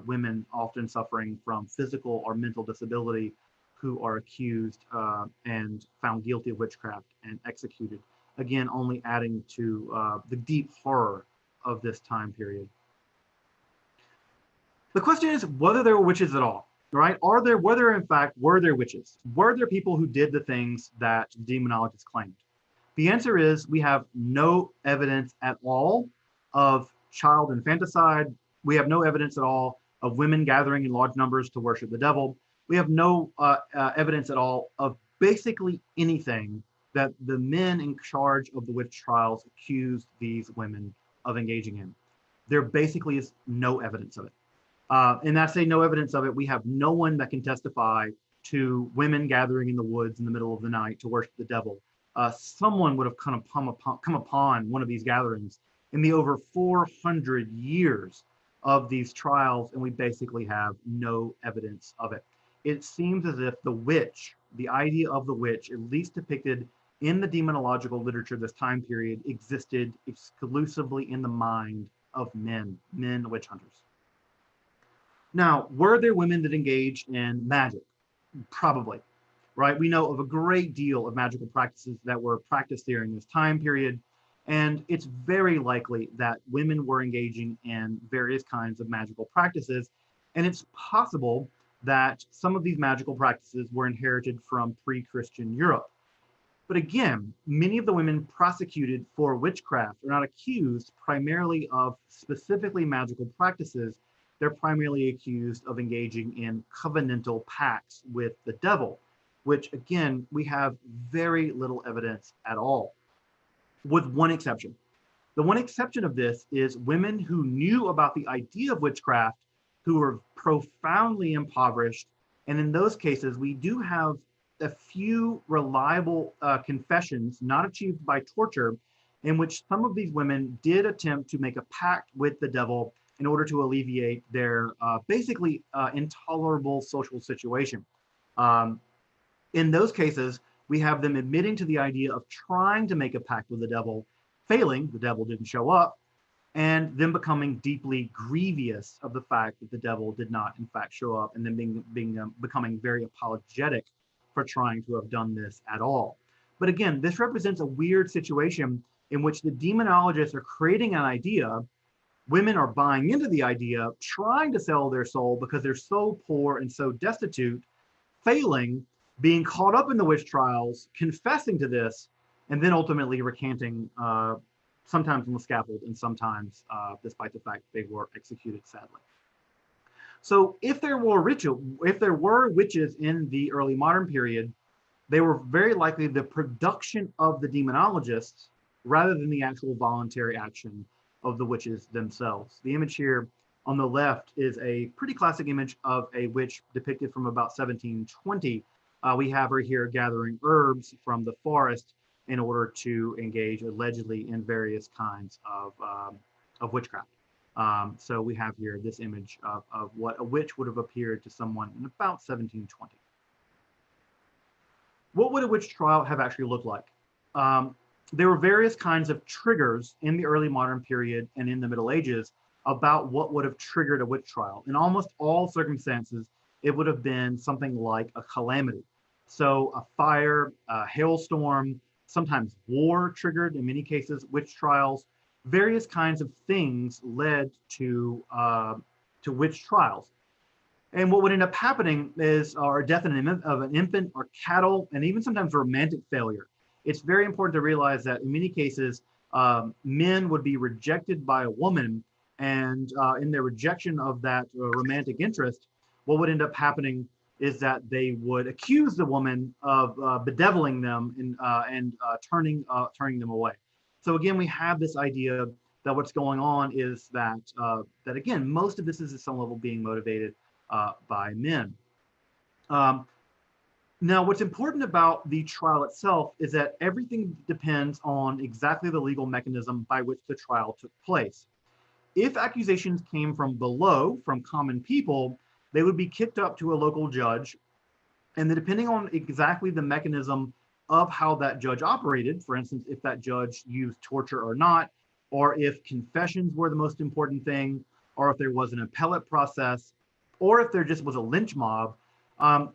Speaker 1: women, often suffering from physical or mental disability, who are accused and found guilty of witchcraft and executed. Again, only adding to the deep horror of this time period. The question is whether there were witches at all, right? Were there witches? Were there people who did the things that demonologists claimed? The answer is we have no evidence at all of child infanticide. We have no evidence at all of women gathering in large numbers to worship the devil. We have no evidence at all of basically anything that the men in charge of the witch trials accused these women of engaging in. There basically is no evidence of it. And I say no evidence of it, we have no one that can testify to women gathering in the woods in the middle of the night to worship the devil. Someone would have come upon one of these gatherings in the over 400 years of these trials, and we basically have no evidence of it. It seems as if the witch, the idea of the witch, at least depicted in the demonological literature of this time period, existed exclusively in the mind of men witch hunters. Now, were there women that engaged in magic? Probably, right? We know of a great deal of magical practices that were practiced during this time period, and it's very likely that women were engaging in various kinds of magical practices, and it's possible that some of these magical practices were inherited from pre-Christian Europe. But again, many of the women prosecuted for witchcraft are not accused primarily of specifically magical practices. They're primarily accused of engaging in covenantal pacts with the devil, which again, we have very little evidence at all, with one exception. The one exception of this is women who knew about the idea of witchcraft, who were profoundly impoverished. And in those cases, we do have a few reliable confessions, not achieved by torture, in which some of these women did attempt to make a pact with the devil in order to alleviate their basically intolerable social situation. In those cases, we have them admitting to the idea of trying to make a pact with the devil, failing, the devil didn't show up, and then becoming deeply grievous of the fact that the devil did not in fact show up, and then becoming very apologetic for trying to have done this at all. But again, this represents a weird situation in which the demonologists are creating an idea, women are buying into the idea, trying to sell their soul because they're so poor and so destitute, failing, being caught up in the witch trials, confessing to this, and then ultimately recanting, sometimes on the scaffold and sometimes, despite the fact they were executed, sadly. So if there were witches in the early modern period, they were very likely the production of the demonologists rather than the actual voluntary action of the witches themselves. The image here on the left is a pretty classic image of a witch depicted from about 1720. We have her here gathering herbs from the forest in order to engage allegedly in various kinds of witchcraft. So we have here this image of what a witch would have appeared to someone in about 1720. What would a witch trial have actually looked like? There were various kinds of triggers in the early modern period and in the Middle Ages about what would have triggered a witch trial. In almost all circumstances, it would have been something like a calamity. So a fire, a hailstorm, sometimes war triggered, in many cases, witch trials. Various kinds of things led to witch trials. And what would end up happening is our death of an infant or cattle, and even sometimes romantic failure. It's very important to realize that in many cases, men would be rejected by a woman, and in their rejection of that romantic interest, what would end up happening is that they would accuse the woman of bedeviling them and turning them away. So again, we have this idea that what's going on is that again, most of this is at some level being motivated by men. Now, what's important about the trial itself is that everything depends on exactly the legal mechanism by which the trial took place. If accusations came from below, from common people, they would be kicked up to a local judge, and then depending on exactly the mechanism of how that judge operated, for instance, if that judge used torture or not, or if confessions were the most important thing, or if there was an appellate process, or if there just was a lynch mob,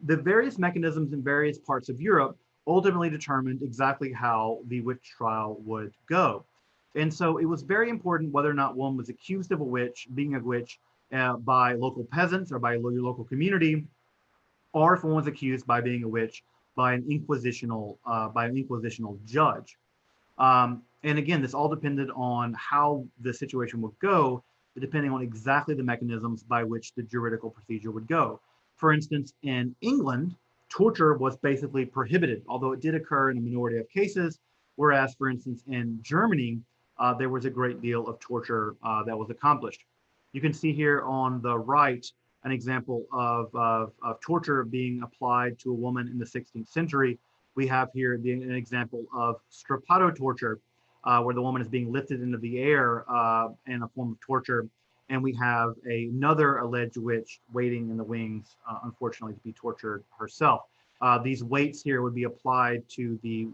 Speaker 1: the various mechanisms in various parts of Europe ultimately determined exactly how the witch trial would go. And so it was very important whether or not one was accused of being a witch by local peasants or by your local community, or if one was accused by being a witch by an inquisitional judge. And again, this all depended on how the situation would go, depending on exactly the mechanisms by which the juridical procedure would go. For instance, in England, torture was basically prohibited, although it did occur in a minority of cases, whereas, for instance, in Germany, there was a great deal of torture that was accomplished. You can see here on the right an example of torture being applied to a woman in the 16th century. We have here an example of strappato torture, where the woman is being lifted into the air in a form of torture. And we have another alleged witch waiting in the wings, unfortunately, to be tortured herself. These weights here would be applied to the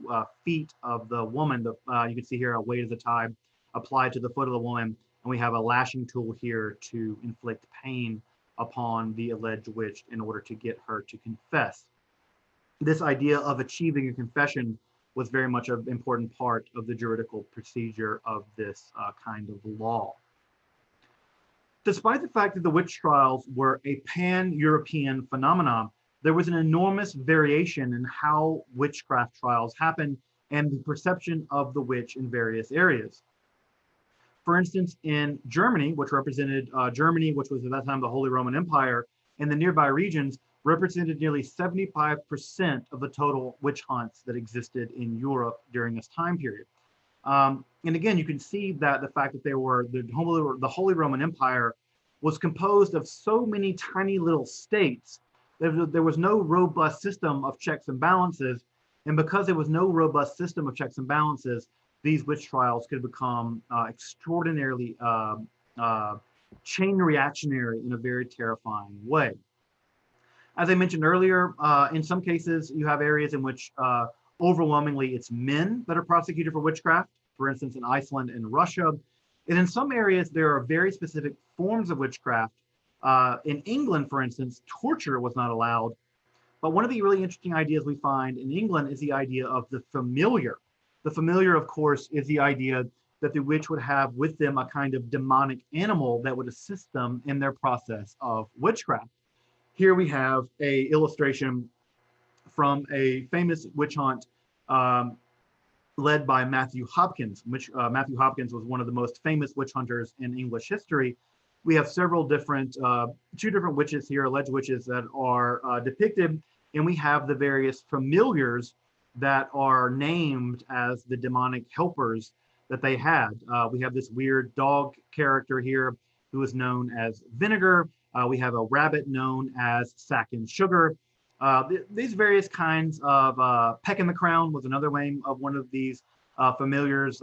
Speaker 1: feet of the woman. You can see here a weight as a tie applied to the foot of the woman. And we have a lashing tool here to inflict pain upon the alleged witch in order to get her to confess. This idea of achieving a confession was very much an important part of the juridical procedure of this kind of law. Despite the fact that the witch trials were a pan-European phenomenon, there was an enormous variation in how witchcraft trials happened and the perception of the witch in various areas. For instance, in Germany, which represented Germany, which was at that time the Holy Roman Empire, and the nearby regions represented nearly 75% of the total witch hunts that existed in Europe during this time period. And again, you can see that the fact that the Holy Roman Empire was composed of so many tiny little states. There was no robust system of checks and balances. And because there was no robust system of checks and balances, these witch trials could become extraordinarily chain reactionary in a very terrifying way. As I mentioned earlier, in some cases, you have areas in which overwhelmingly it's men that are prosecuted for witchcraft, for instance, in Iceland and Russia. And in some areas, there are very specific forms of witchcraft. In England, for instance, torture was not allowed. But one of the really interesting ideas we find in England is the idea of the familiar. The familiar, of course, is the idea that the witch would have with them a kind of demonic animal that would assist them in their process of witchcraft. Here we have an illustration from a famous witch hunt led by Matthew Hopkins, which Matthew Hopkins was one of the most famous witch hunters in English history. We have several different, two different witches here, alleged witches that are depicted, and we have the various familiars that are named as the demonic helpers that they had. We have this weird dog character here who is known as Vinegar. We have a rabbit known as Sack and Sugar. These various kinds of Peck in the Crown was another name of one of these familiars.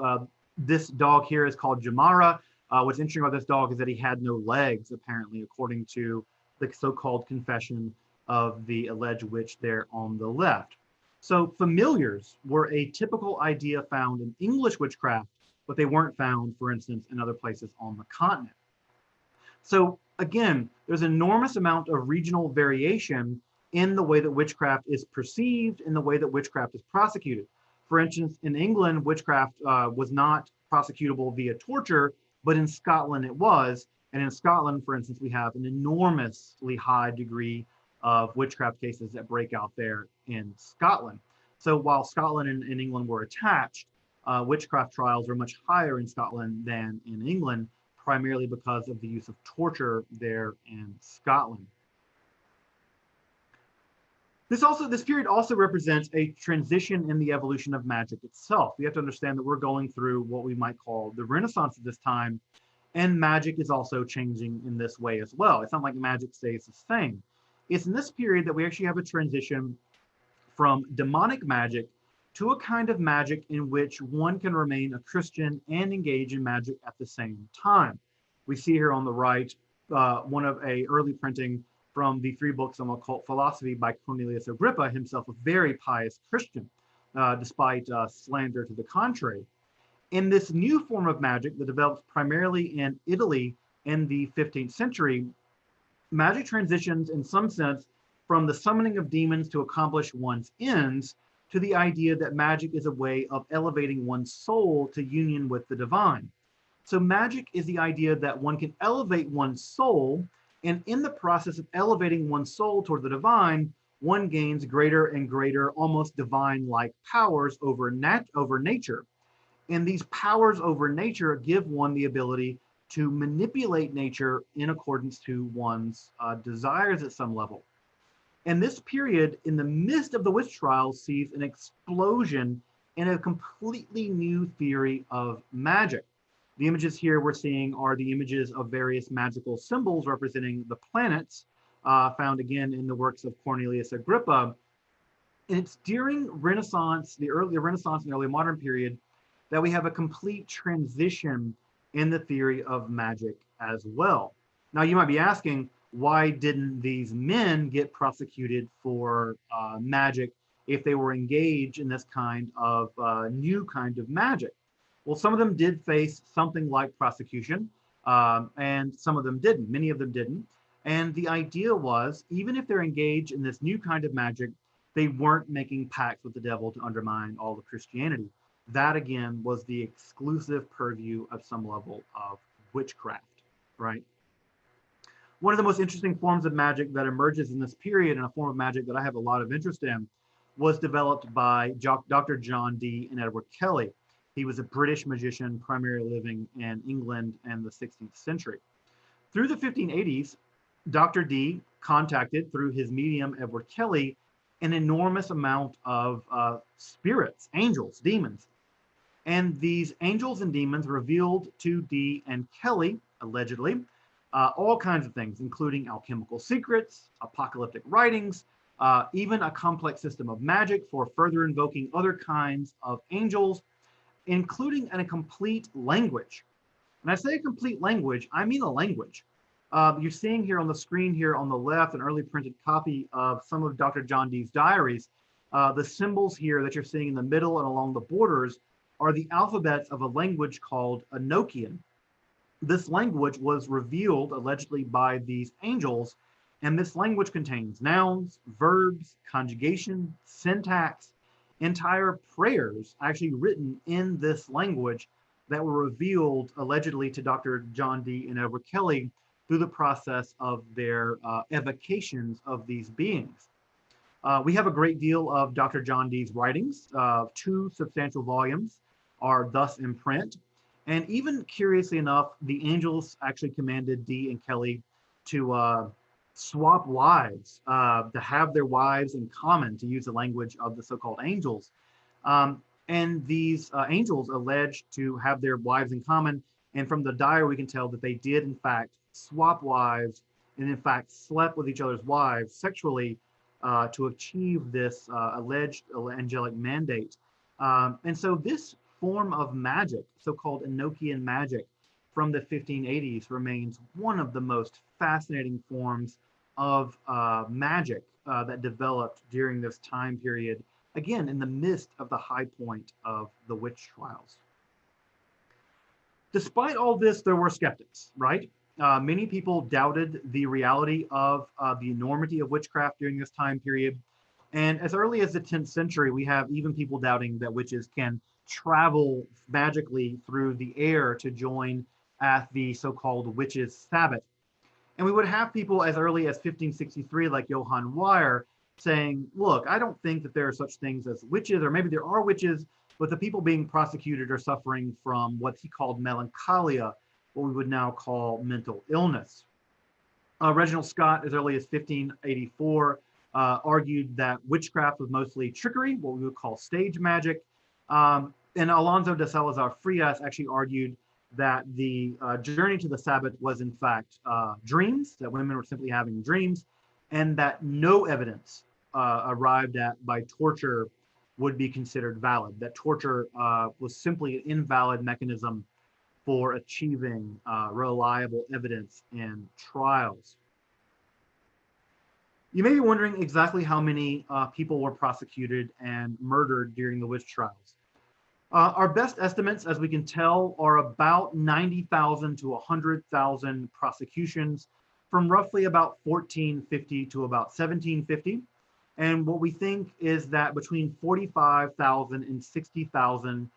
Speaker 1: This dog here is called Jamara. What's interesting about this dog is that he had no legs, apparently, according to the so-called confession of the alleged witch there on the left. So familiars were a typical idea found in English witchcraft, but they weren't found, for instance, in other places on the continent. So again, there's an enormous amount of regional variation in the way that witchcraft is perceived, in the way that witchcraft is prosecuted. For instance, in England, witchcraft was not prosecutable via torture, but in Scotland it was. And in Scotland, for instance, we have an enormously high degree of witchcraft cases that break out there in Scotland. So while Scotland and England were attached, witchcraft trials were much higher in Scotland than in England, primarily because of the use of torture there in Scotland. This period also represents a transition in the evolution of magic itself. We have to understand that we're going through what we might call the Renaissance at this time, and magic is also changing in this way as well. It's not like magic stays the same. It's in this period that we actually have a transition from demonic magic to a kind of magic in which one can remain a Christian and engage in magic at the same time. We see here on the right one of a early printing from the 3 books on occult philosophy by Cornelius Agrippa, himself a very pious Christian, despite slander to the contrary. In this new form of magic that develops primarily in Italy in the 15th century, magic transitions in some sense from the summoning of demons to accomplish one's ends to the idea that magic is a way of elevating one's soul to union with the divine. So magic is the idea that one can elevate one's soul, and in the process of elevating one's soul toward the divine, one gains greater and greater, almost divine-like powers over nature. And these powers over nature give one the ability to manipulate nature in accordance to one's desires at some level. And this period, in the midst of the witch trials, sees an explosion in a completely new theory of magic. The images here we're seeing are the images of various magical symbols representing the planets, found again in the works of Cornelius Agrippa. And it's during Renaissance, the Renaissance and the early modern period, that we have a complete transition in the theory of magic as well. Now you might be asking, why didn't these men get prosecuted for magic if they were engaged in this kind of new kind of magic? Well, some of them did face something like prosecution, and some of them didn't. Many of them didn't. And the idea was, even if they're engaged in this new kind of magic, they weren't making pacts with the devil to undermine all of Christianity. That, again, was the exclusive purview of some level of witchcraft, right? One of the most interesting forms of magic that emerges in this period, and a form of magic that I have a lot of interest in, was developed by Dr. John Dee and Edward Kelly. He was a British magician, primarily living in England in the 16th century. Through the 1580s, Dr. Dee contacted, through his medium, Edward Kelly, an enormous amount of spirits, angels, demons. And these angels and demons revealed to Dee and Kelly, allegedly, all kinds of things, including alchemical secrets, apocalyptic writings, even a complex system of magic for further invoking other kinds of angels, including a complete language. And I say a complete language, I mean a language. You're seeing here on the screen here on the left an early printed copy of some of Dr. John Dee's diaries. The symbols here that you're seeing in the middle and along the borders are the alphabets of a language called Enochian. This language was revealed allegedly by these angels, and this language contains nouns, verbs, conjugation, syntax, entire prayers actually written in this language that were revealed allegedly to Dr. John Dee and Edward Kelly through the process of their evocations of these beings. We have a great deal of Dr. John Dee's writings. Two substantial volumes are thus in print. And even curiously enough, the angels actually commanded Dee and Kelly to swap wives, to have their wives in common, to use the language of the so-called angels. And these angels alleged to have their wives in common. And from the diary, we can tell that they did, in fact, swap wives and, in fact, slept with each other's wives sexually to achieve this alleged angelic mandate. And so this form of magic, so-called Enochian magic from the 1580s, remains one of the most fascinating forms of magic that developed during this time period, again, in the midst of the high point of the witch trials. Despite all this, there were skeptics, right? Many people doubted the reality of the enormity of witchcraft during this time period. And as early as the 10th century, we have even people doubting that witches can travel magically through the air to join at the so-called witches' Sabbath. And we would have people as early as 1563, like Johann Weyer, saying, look, I don't think that there are such things as witches, or maybe there are witches, but the people being prosecuted are suffering from what he called melancholia, what we would now call mental illness. Reginald Scott, as early as 1584, argued that witchcraft was mostly trickery, what we would call stage magic. And Alonso de Salazar Frias actually argued that the journey to the Sabbath was in fact dreams, that women were simply having dreams, and that no evidence arrived at by torture would be considered valid, that torture was simply an invalid mechanism for achieving reliable evidence in trials. You may be wondering exactly how many people were prosecuted and murdered during the witch trials. Our best estimates, as we can tell, are about 90,000 to 100,000 prosecutions from roughly about 1450 to about 1750. And what we think is that between 45,000 and 60,000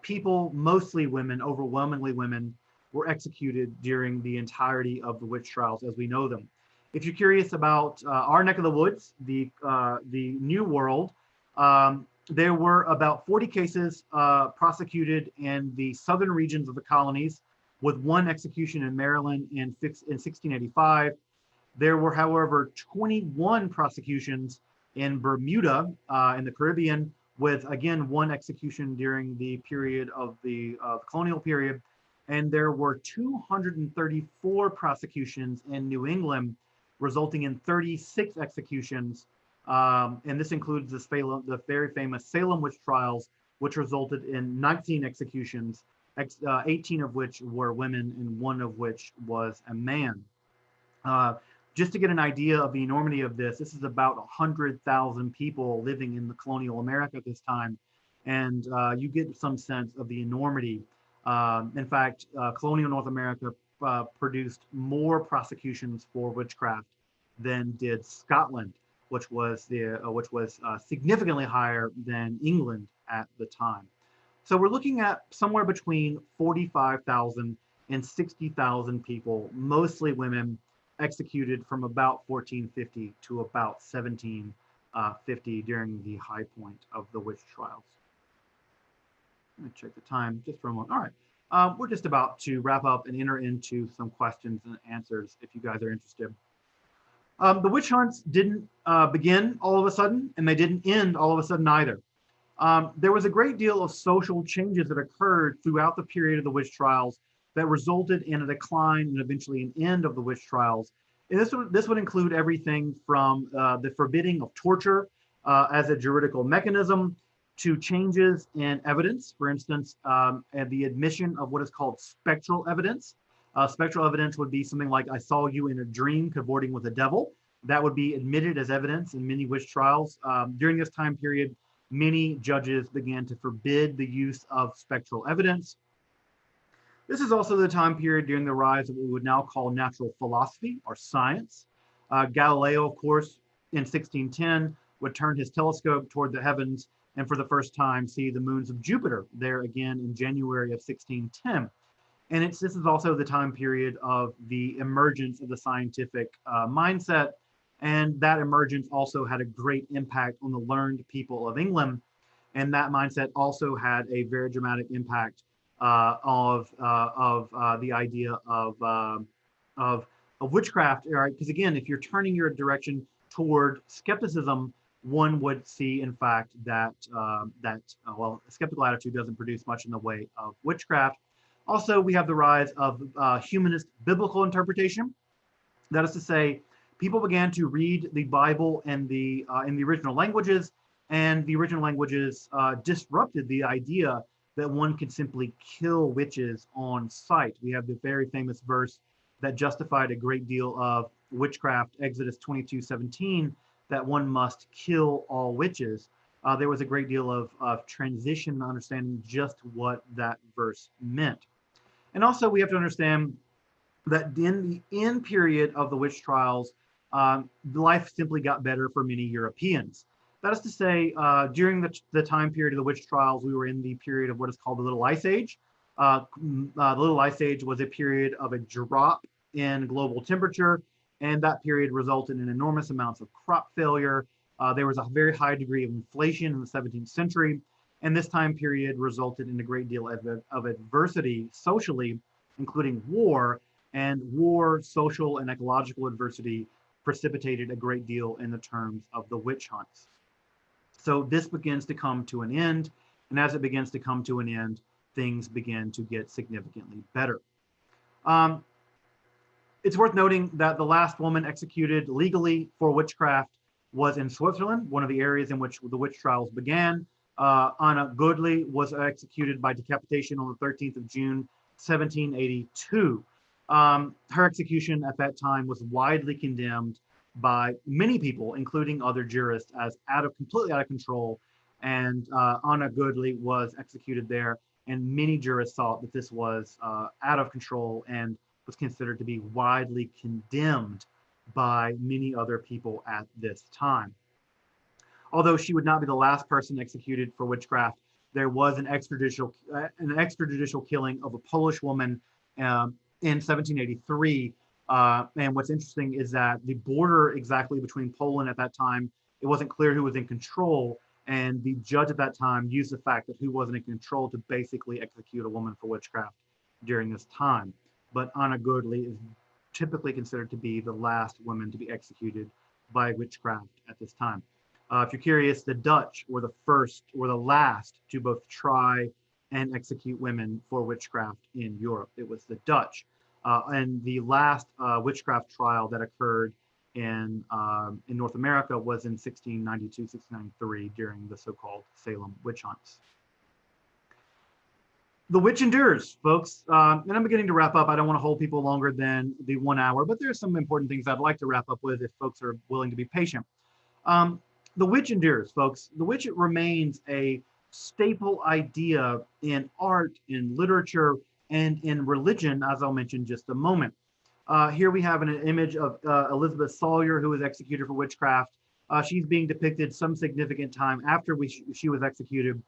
Speaker 1: people, mostly women, overwhelmingly women, were executed during the entirety of the witch trials as we know them. If you're curious about our neck of the woods, the New World, there were about 40 cases prosecuted in the southern regions of the colonies, with one execution in Maryland in 1685. There were, however, 21 prosecutions in Bermuda in the Caribbean, with, again, one execution during the period of the colonial period. And there were 234 prosecutions in New England, resulting in 36 executions. And this includes the very famous Salem witch trials, which resulted in 19 executions, 18 of which were women and one of which was a man. Just to get an idea of the enormity of this, this is about 100,000 people living in the colonial America at this time. And you get some sense of the enormity. In fact, colonial North America produced more prosecutions for witchcraft than did Scotland, which was significantly higher than England at the time. So we're looking at somewhere between 45,000 and 60,000 people, mostly women, executed from about 1450 to about 1750 during the high point of the witch trials. Let me check the time just for a moment. All right, we're just about to wrap up and enter into some questions and answers if you guys are interested. The witch hunts didn't begin all of a sudden, and they didn't end all of a sudden either. There was a great deal of social changes that occurred throughout the period of the witch trials that resulted in a decline and eventually an end of the witch trials. And this would include everything from the forbidding of torture as a juridical mechanism to changes in evidence, for instance, and the admission of what is called spectral evidence. Spectral evidence would be something like, I saw you in a dream cavorting with a devil. That would be admitted as evidence in many witch trials. During this time period, many judges began to forbid the use of spectral evidence. This is also the time period during the rise of what we would now call natural philosophy or science. Galileo, of course, in 1610, would turn his telescope toward the heavens and for the first time see the moons of Jupiter there again in January of 1610. And this is also the time period of the emergence of the scientific mindset And that emergence also had a great impact on the learned people of England. And that mindset also had a very dramatic impact of the idea of witchcraft, right? Because again, if you're turning your direction toward skepticism, one would see, in fact, that well, a skeptical attitude doesn't produce much in the way of witchcraft. Also, we have the rise of humanist biblical interpretation. That is to say, people began to read the Bible in the original languages, and the original languages disrupted the idea that one could simply kill witches on sight. We have the very famous verse that justified a great deal of witchcraft, Exodus 22:17, that one must kill all witches. There was a great deal of transition and understanding just what that verse meant. And also we have to understand that in the end period of the witch trials, life simply got better for many Europeans. That is to say, during the time period of the witch trials, we were in the period of what is called the Little Ice Age. The Little Ice Age was a period of a drop in global temperature, and that period resulted in enormous amounts of crop failure. There was a very high degree of inflation in the 17th century, and this time period resulted in a great deal of adversity socially, including war, and war, social, and ecological adversity precipitated a great deal in the terms of the witch hunts. So this begins to come to an end, and as it begins to come to an end, things begin to get significantly better. It's worth noting that the last woman executed legally for witchcraft was in Switzerland, one of the areas in which the witch trials began. Anna Godley was executed by decapitation on the 13th of June, 1782. Her execution at that time was widely condemned by many people, including other jurists, as completely out of control. And Anna Godley was executed there, and many jurists thought that this was out of control and was considered to be widely condemned by many other people at this time. Although she would not be the last person executed for witchcraft, there was an extrajudicial killing of a Polish woman in 1783. And what's interesting is that the border exactly between Poland at that time, it wasn't clear who was in control. And the judge at that time used the fact that who wasn't in control to basically execute a woman for witchcraft during this time. But Anna Godley is typically considered to be the last woman to be executed by witchcraft at this time. If you're curious, the Dutch were the first or the last to both try and execute women for witchcraft in Europe. It was the Dutch. And the last witchcraft trial that occurred in North America was in 1692, 1693 during the so-called Salem witch hunts. The witch endures, folks. And I'm beginning to wrap up. I don't want to hold people longer than the 1 hour, but there's some important things I'd like to wrap up with if folks are willing to be patient. The witch endures, folks. The witch remains a staple idea in art, in literature, and in religion, as I'll mention just a moment. Here we have an image of Elizabeth Sawyer, who was executed for witchcraft. She's being depicted some significant time after she was executed.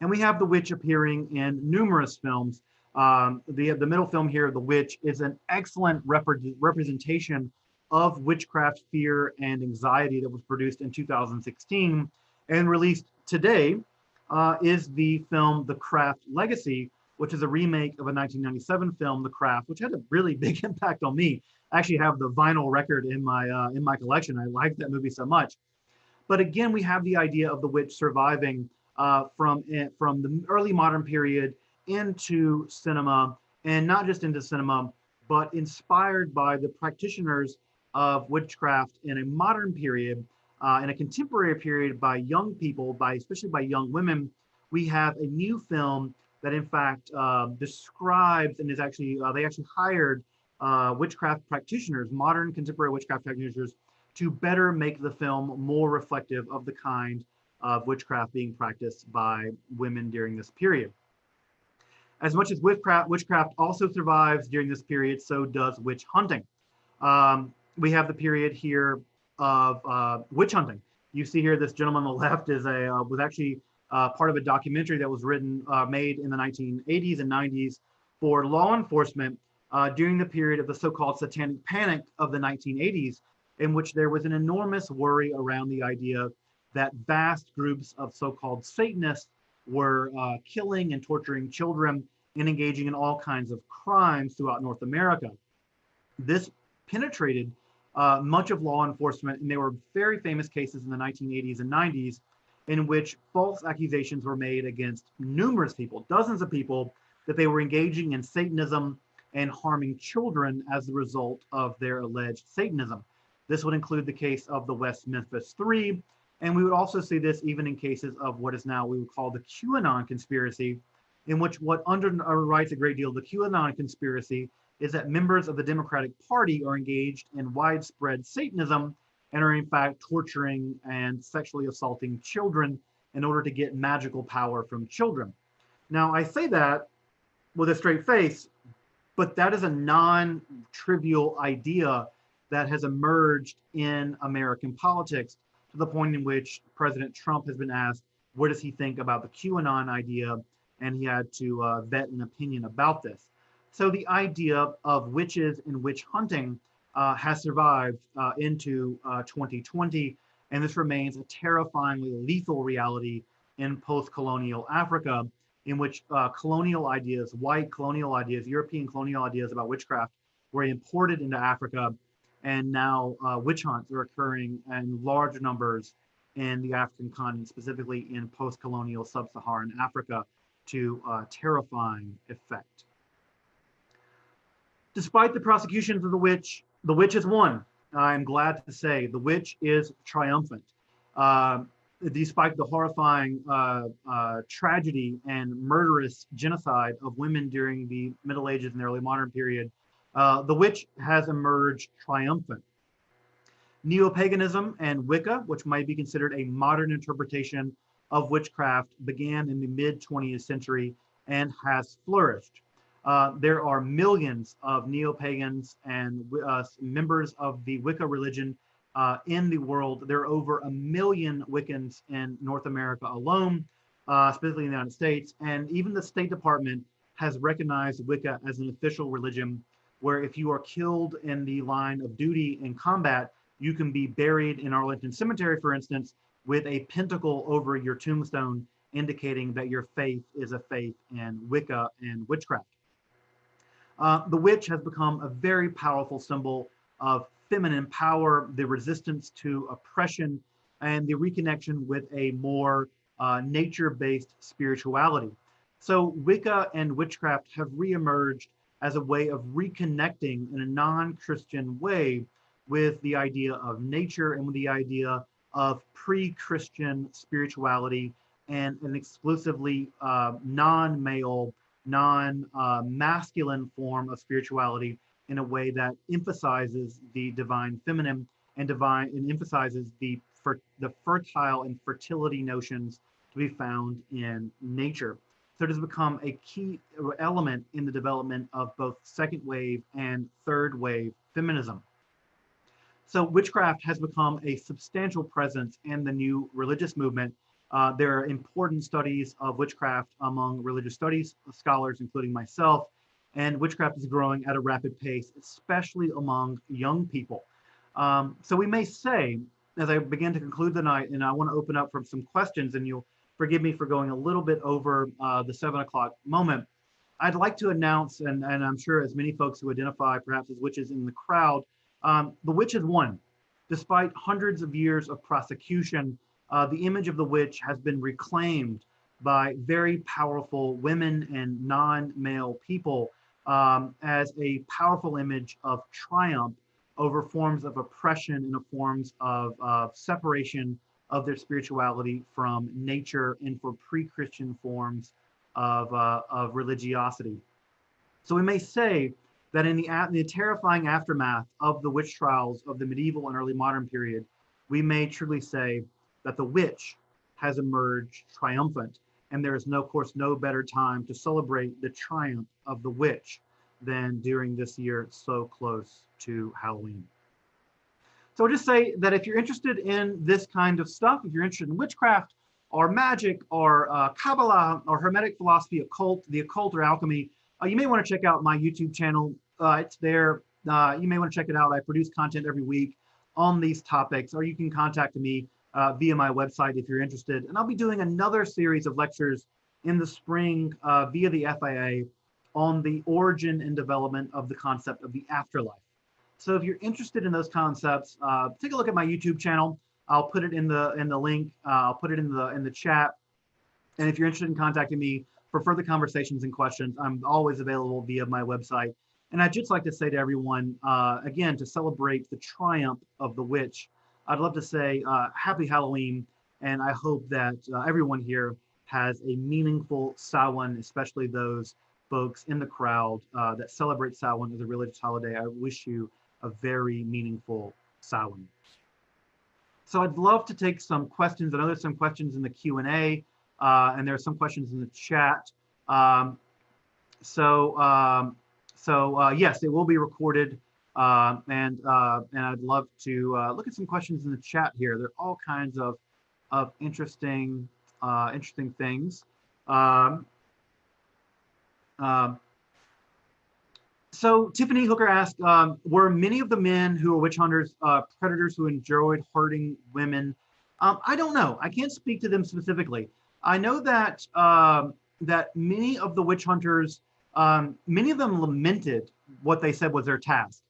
Speaker 1: And we have the witch appearing in numerous films. The middle film here, The Witch, is an excellent representation of witchcraft fear and anxiety that was produced in 2016 and released today is the film The Craft Legacy, which is a remake of a 1997 film, The Craft, which had a really big impact on me. I actually have the vinyl record in my collection. I liked that movie so much. But again, we have the idea of the witch surviving from the early modern period into cinema, and not just into cinema, but inspired by the practitioners of witchcraft in a modern period, in a contemporary period, by young people, especially by young women. We have a new film that in fact describes and is actually, they actually hired witchcraft practitioners, modern contemporary witchcraft practitioners, to better make the film more reflective of the kind of witchcraft being practiced by women during this period. As much as witchcraft also survives during this period, so does witch hunting. We have the period here of witch hunting. You see here, this gentleman on the left was actually part of a documentary that was made in the 1980s and 90s for law enforcement during the period of the so-called satanic panic of the 1980s. in which there was an enormous worry around the idea that vast groups of so-called Satanists were killing and torturing children and engaging in all kinds of crimes throughout North America. This penetrated much of law enforcement, and there were very famous cases in the 1980s and 90s in which false accusations were made against numerous people, dozens of people, that they were engaging in Satanism and harming children as a result of their alleged Satanism. This would include the case of the West Memphis Three, and we would also see this even in cases of what is now we would call the QAnon conspiracy, in which what underwrites a great deal of the QAnon conspiracy is that members of the Democratic Party are engaged in widespread Satanism and are in fact torturing and sexually assaulting children in order to get magical power from children. Now, I say that with a straight face, but that is a non-trivial idea that has emerged in American politics to the point in which President Trump has been asked, what does he think about the QAnon idea? And he had to vet an opinion about this. So the idea of witches and witch hunting has survived into 2020, and this remains a terrifyingly lethal reality in post-colonial Africa, in which colonial ideas, white colonial ideas, European colonial ideas about witchcraft were imported into Africa, and now witch hunts are occurring in large numbers in the African continent, specifically in post-colonial sub-Saharan Africa, to terrifying effect. Despite the prosecutions of the witch has won. I'm glad to say the witch is triumphant. Despite the horrifying tragedy and murderous genocide of women during the Middle Ages and the early modern period, the witch has emerged triumphant. Neo-paganism and Wicca, which might be considered a modern interpretation of witchcraft, began in the mid-20th century and has flourished. There are millions of neo-pagans and members of the Wicca religion in the world. There are over 1 million Wiccans in North America alone, specifically in the United States. And even the State Department has recognized Wicca as an official religion, where if you are killed in the line of duty in combat, you can be buried in Arlington Cemetery, for instance, with a pentacle over your tombstone, indicating that your faith is a faith in Wicca and witchcraft. The witch has become a very powerful symbol of feminine power, the resistance to oppression, and the reconnection with a more nature-based spirituality. So Wicca and witchcraft have reemerged as a way of reconnecting in a non-Christian way with the idea of nature and with the idea of pre-Christian spirituality and an exclusively non-male, non-masculine form of spirituality in a way that emphasizes the divine feminine and emphasizes the fertile and fertility notions to be found in nature. So it has become a key element in the development of both second wave and third wave feminism. So witchcraft has become a substantial presence in the new religious movement. There are important studies of witchcraft among religious studies scholars, including myself, and witchcraft is growing at a rapid pace, especially among young people. So we may say, as I begin to conclude the night, and I want to open up for some questions, and you'll forgive me for going a little bit over the 7 o'clock moment, I'd like to announce, and I'm sure as many folks who identify perhaps as witches in the crowd, the witch has won. Despite hundreds of years of prosecution, the image of the witch has been reclaimed by very powerful women and non-male people as a powerful image of triumph over forms of oppression and forms of separation of their spirituality from nature and for pre-Christian forms of religiosity. So we may say that in the terrifying aftermath of the witch trials of the medieval and early modern period, we may truly say that the witch has emerged triumphant, and there is of course no better time to celebrate the triumph of the witch than during this year so close to Halloween. So I'll just say that if you're interested in this kind of stuff, if you're interested in witchcraft or magic or Kabbalah or Hermetic philosophy, the occult or alchemy, you may want to check out my YouTube channel. It's there. You may want to check it out. I produce content every week on these topics, or you can contact me via my website if you're interested. And I'll be doing another series of lectures in the spring via the FIA on the origin and development of the concept of the afterlife. So if you're interested in those concepts, take a look at my YouTube channel. I'll put it in the link. I'll put it in the chat. And if you're interested in contacting me for further conversations and questions, I'm always available via my website. And I'd just like to say to everyone, again, to celebrate the triumph of the witch, I'd love to say happy Halloween. And I hope that everyone here has a meaningful Samhain, especially those folks in the crowd that celebrate Samhain as a religious holiday. I wish you a very meaningful Samhain. So I'd love to take some questions. I know there's some questions in the Q&A, and there are some questions in the chat. Yes, it will be recorded, and I'd love to look at some questions in the chat here. There are all kinds of interesting things. So Tiffany Hooker asked, were many of the men who were witch hunters predators who enjoyed hurting women? I don't know. I can't speak to them specifically. I know that that many of the witch hunters, many of them lamented what they said was their task.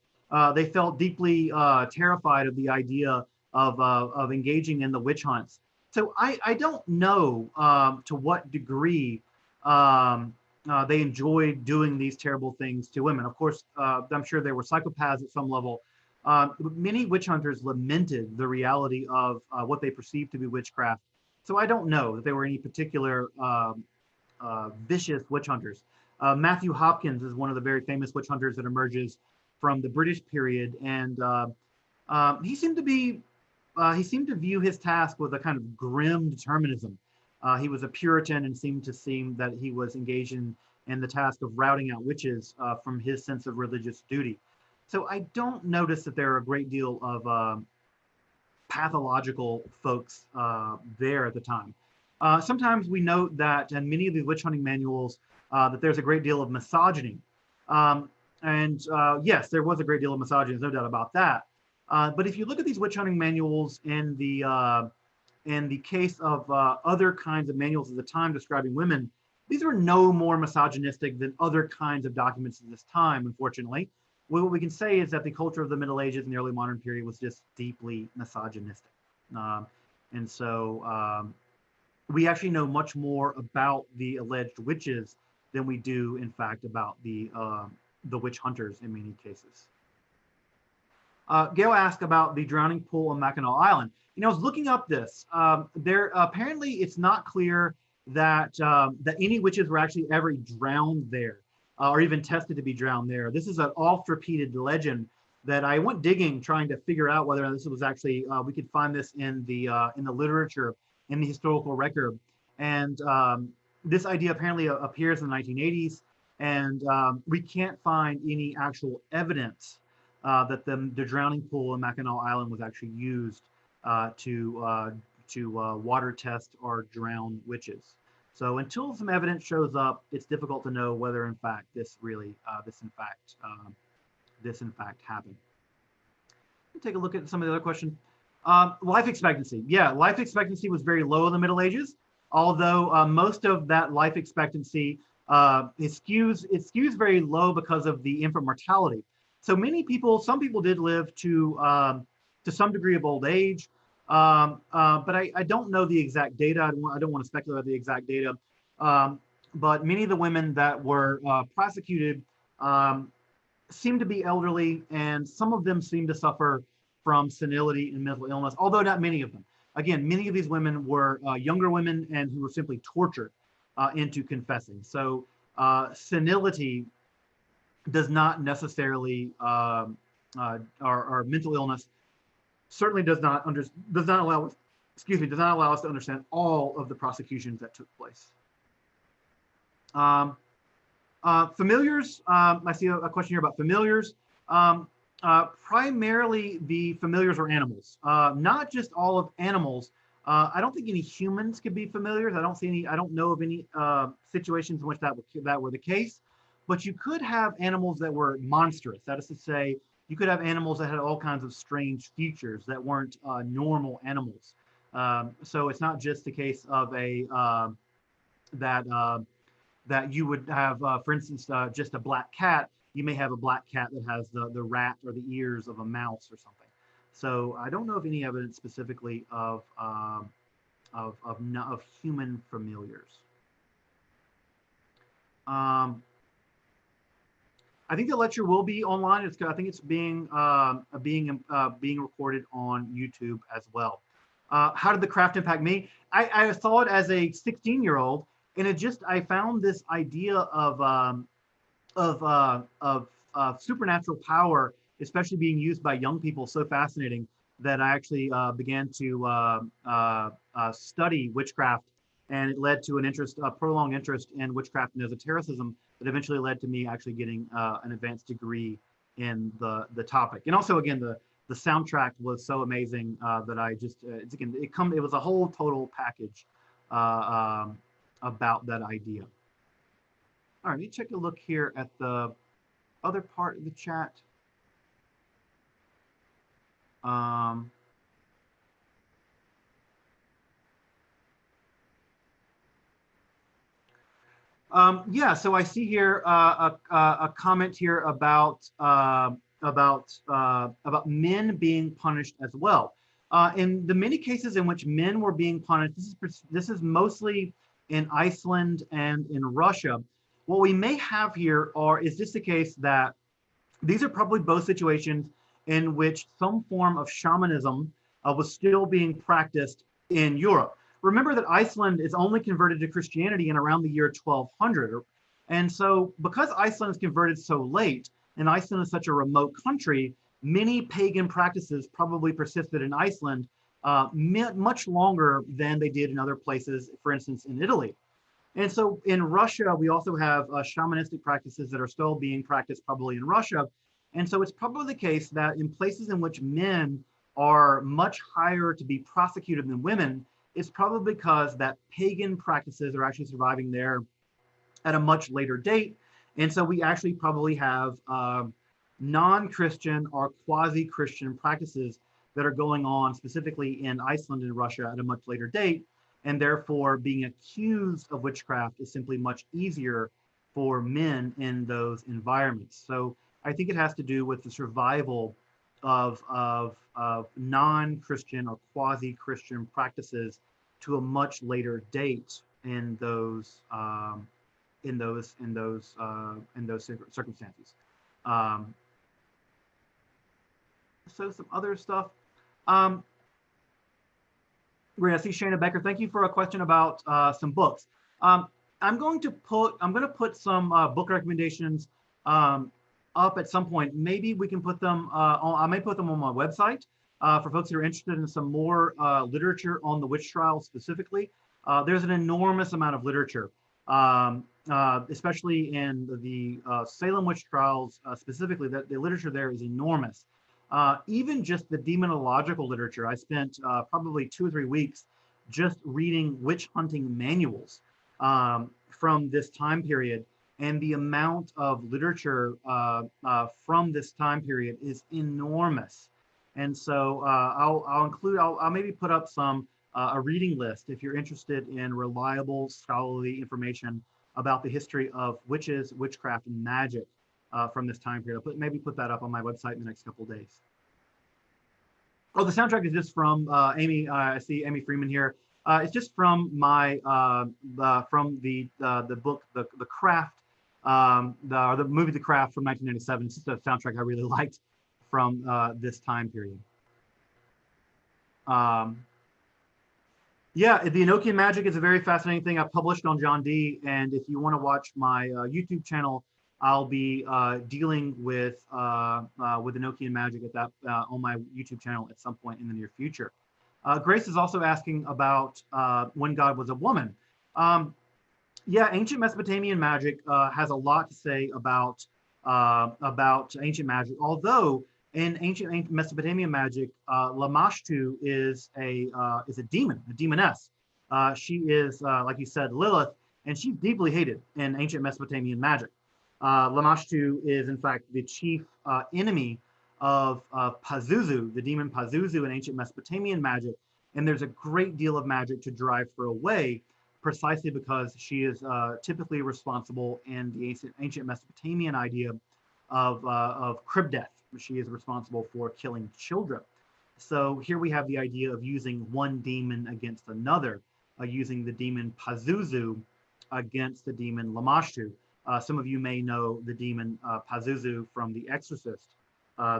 Speaker 1: They felt deeply terrified of the idea of engaging in the witch hunts. So I don't know to what degree they enjoyed doing these terrible things to women. Of course, I'm sure they were psychopaths at some level. Many witch hunters lamented the reality of what they perceived to be witchcraft. So I don't know that there were any particular vicious witch hunters. Matthew Hopkins is one of the very famous witch hunters that emerges from the British period, and he seemed to view his task with a kind of grim determinism. He was a Puritan and seemed that he was engaged in the task of routing out witches from his sense of religious duty. So I don't notice that there are a great deal of pathological folks there at the time. Sometimes we note that in many of these witch hunting manuals that there's a great deal of misogyny. Yes, there was a great deal of misogyny, there's no doubt about that. But if you look at these witch hunting manuals in the case of other kinds of manuals at the time describing women, these were no more misogynistic than other kinds of documents at this time, unfortunately. What we can say is that the culture of the Middle Ages and the early modern period was just deeply misogynistic. We actually know much more about the alleged witches than we do, in fact, about the witch hunters in many cases. Gail asked about the drowning pool on Mackinac Island. You know, I was looking up this. There apparently it's not clear that that any witches were actually ever drowned there, or even tested to be drowned there. This is an oft-repeated legend that I went digging, trying to figure out whether this was actually we could find this in the literature, in the historical record. And this idea apparently appears in the 1980s, and we can't find any actual evidence that the drowning pool in Mackinac Island was actually used to water test or drown witches. So until some evidence shows up, it's difficult to know whether, in fact, this in fact happened. Let's take a look at some of the other questions. Life expectancy. Yeah, life expectancy was very low in the Middle Ages, although most of that life expectancy it skews very low because of the infant mortality. So some people did live to some degree of old age, but I don't know the exact data. I don't want to speculate about the exact data. But many of the women that were prosecuted seemed to be elderly, and some of them seemed to suffer from senility and mental illness, although not many of them. Again, many of these women were younger women and who were simply tortured into confessing. So senility does not necessarily, or mental illness certainly does not allow us to understand all of the prosecutions that took place. Familiars, I see a question here about familiars. Primarily the familiars are animals, not just all of animals. I don't think any humans could be familiars. I don't know of any situations in which that were the case, but you could have animals that were monstrous. That is to say, you could have animals that had all kinds of strange features that weren't normal animals. So it's not just the case of a that that you would have, for instance, just a black cat. You may have a black cat that has the rat or the ears of a mouse or something. So I don't know of any evidence specifically of human familiars. I think the lecture will be online. I think it's being recorded on YouTube as well. How did the craft impact me? I saw it as a 16-year-old, and I found this idea of supernatural power, especially being used by young people, so fascinating that I actually began to study witchcraft, and it led to a prolonged interest in witchcraft and esotericism that eventually led to me actually getting an advanced degree in the topic. And also, again, the soundtrack was so amazing that I just it was a whole total package about that idea. All right, let me take a look here at the other part of the chat. Yeah, so I see here a comment here about men being punished as well. In the many cases in which men were being punished, this is mostly in Iceland and in Russia. What we may have here is just the case that these are probably both situations in which some form of shamanism was still being practiced in Europe. Remember that Iceland is only converted to Christianity in around the year 1200. And so because Iceland is converted so late, and Iceland is such a remote country, many pagan practices probably persisted in Iceland much longer than they did in other places, for instance, in Italy. And so in Russia, we also have shamanistic practices that are still being practiced probably in Russia. And so it's probably the case that in places in which men are much higher to be prosecuted than women, it's probably because that pagan practices are actually surviving there at a much later date. And so we actually probably have non-Christian or quasi-Christian practices that are going on specifically in Iceland and Russia at a much later date. And therefore being accused of witchcraft is simply much easier for men in those environments. So I think it has to do with the survival of non-Christian or quasi-Christian practices to a much later date in those circumstances. So some other stuff. Great, I see Shayna Becker. Thank you for a question about some books. I'm going to put some book recommendations up at some point. Maybe we can put them I may put them on my website for folks that are interested in some more literature on the witch trials specifically. There's an enormous amount of literature, especially in the Salem witch trials specifically. That the literature there is enormous. Even just the demonological literature, I spent probably 2 or 3 weeks just reading witch hunting manuals from this time period, and the amount of literature from this time period is enormous. And so I'll maybe put up a reading list if you're interested in reliable scholarly information about the history of witches, witchcraft, and magic from this time period. I'll maybe put that up on my website in the next couple of days. Oh, the soundtrack is just from Amy. I see Amy Freeman here. It's just from my from the book The Craft, the movie The Craft from 1997. It's just a soundtrack I really liked from this time period. Yeah, the Enochian magic is a very fascinating thing. I've published on John D. And if you want to watch my YouTube channel, I'll be dealing with Enochian magic at that on my YouTube channel at some point in the near future. Grace is also asking about when God was a woman. Yeah, ancient Mesopotamian magic has a lot to say about ancient magic. Although in ancient Mesopotamian magic, Lamashtu is a demon, a demoness. She is, like you said, Lilith, and she's deeply hated in ancient Mesopotamian magic. Lamashtu is, in fact, the chief enemy of Pazuzu, the demon Pazuzu in ancient Mesopotamian magic. And there's a great deal of magic to drive her away, precisely because she is typically responsible in the ancient Mesopotamian idea of crib death. She is responsible for killing children. So here we have the idea of using one demon against another, using the demon Pazuzu against the demon Lamashtu. Some of you may know the demon Pazuzu from The Exorcist.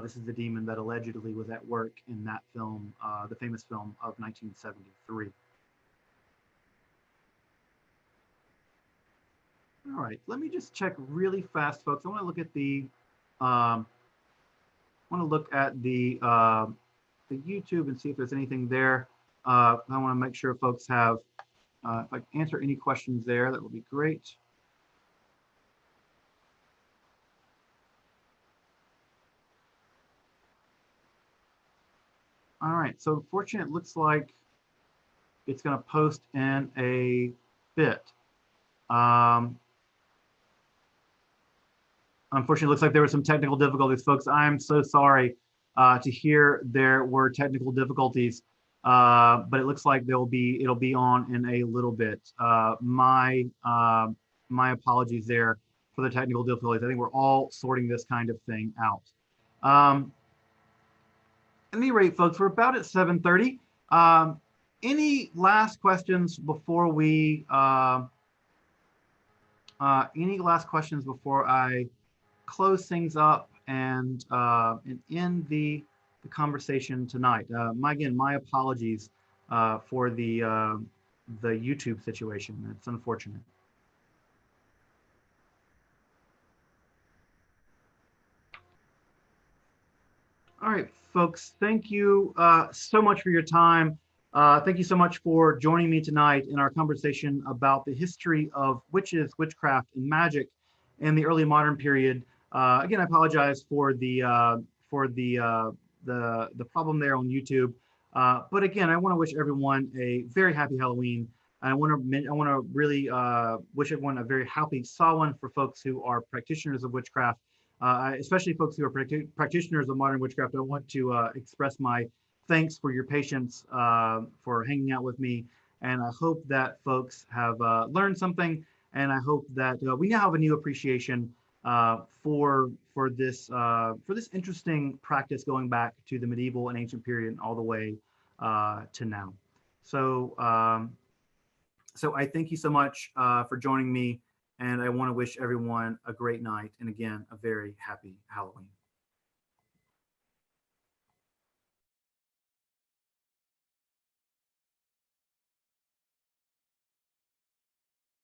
Speaker 1: This is the demon that allegedly was at work in that film, the famous film of 1973. All right, let me just check really fast, folks. I want to look at the the YouTube and see if there's anything there. I want to make sure folks have, if I can answer any questions there, that would be great. All right, so unfortunately, it looks like it's going to post in a bit. Unfortunately, it looks like there were some technical difficulties, folks. I'm so sorry to hear there were technical difficulties, but it looks like it'll be on in a little bit. My apologies there for the technical difficulties. I think we're all sorting this kind of thing out. At any rate, folks, we're about at 7:30. Any last questions before we? Any last questions before I close things up and end the conversation tonight? Again, my apologies for the YouTube situation. It's unfortunate. All right, folks, thank you so much for your time. Thank you so much for joining me tonight in our conversation about the history of witches, witchcraft, and magic in the early modern period. Again, I apologize for the problem there on YouTube. But again, I want to wish everyone a very happy Halloween. I want to really wish everyone a very happy Samhain for folks who are practitioners of witchcraft. Especially folks who are practitioners of modern witchcraft. I want to express my thanks for your patience, for hanging out with me. And I hope that folks have learned something. And I hope that we now have a new appreciation for this interesting practice going back to the medieval and ancient period and all the way to now. So so I thank you so much for joining me. And I want to wish everyone a great night. And again, a very happy Halloween.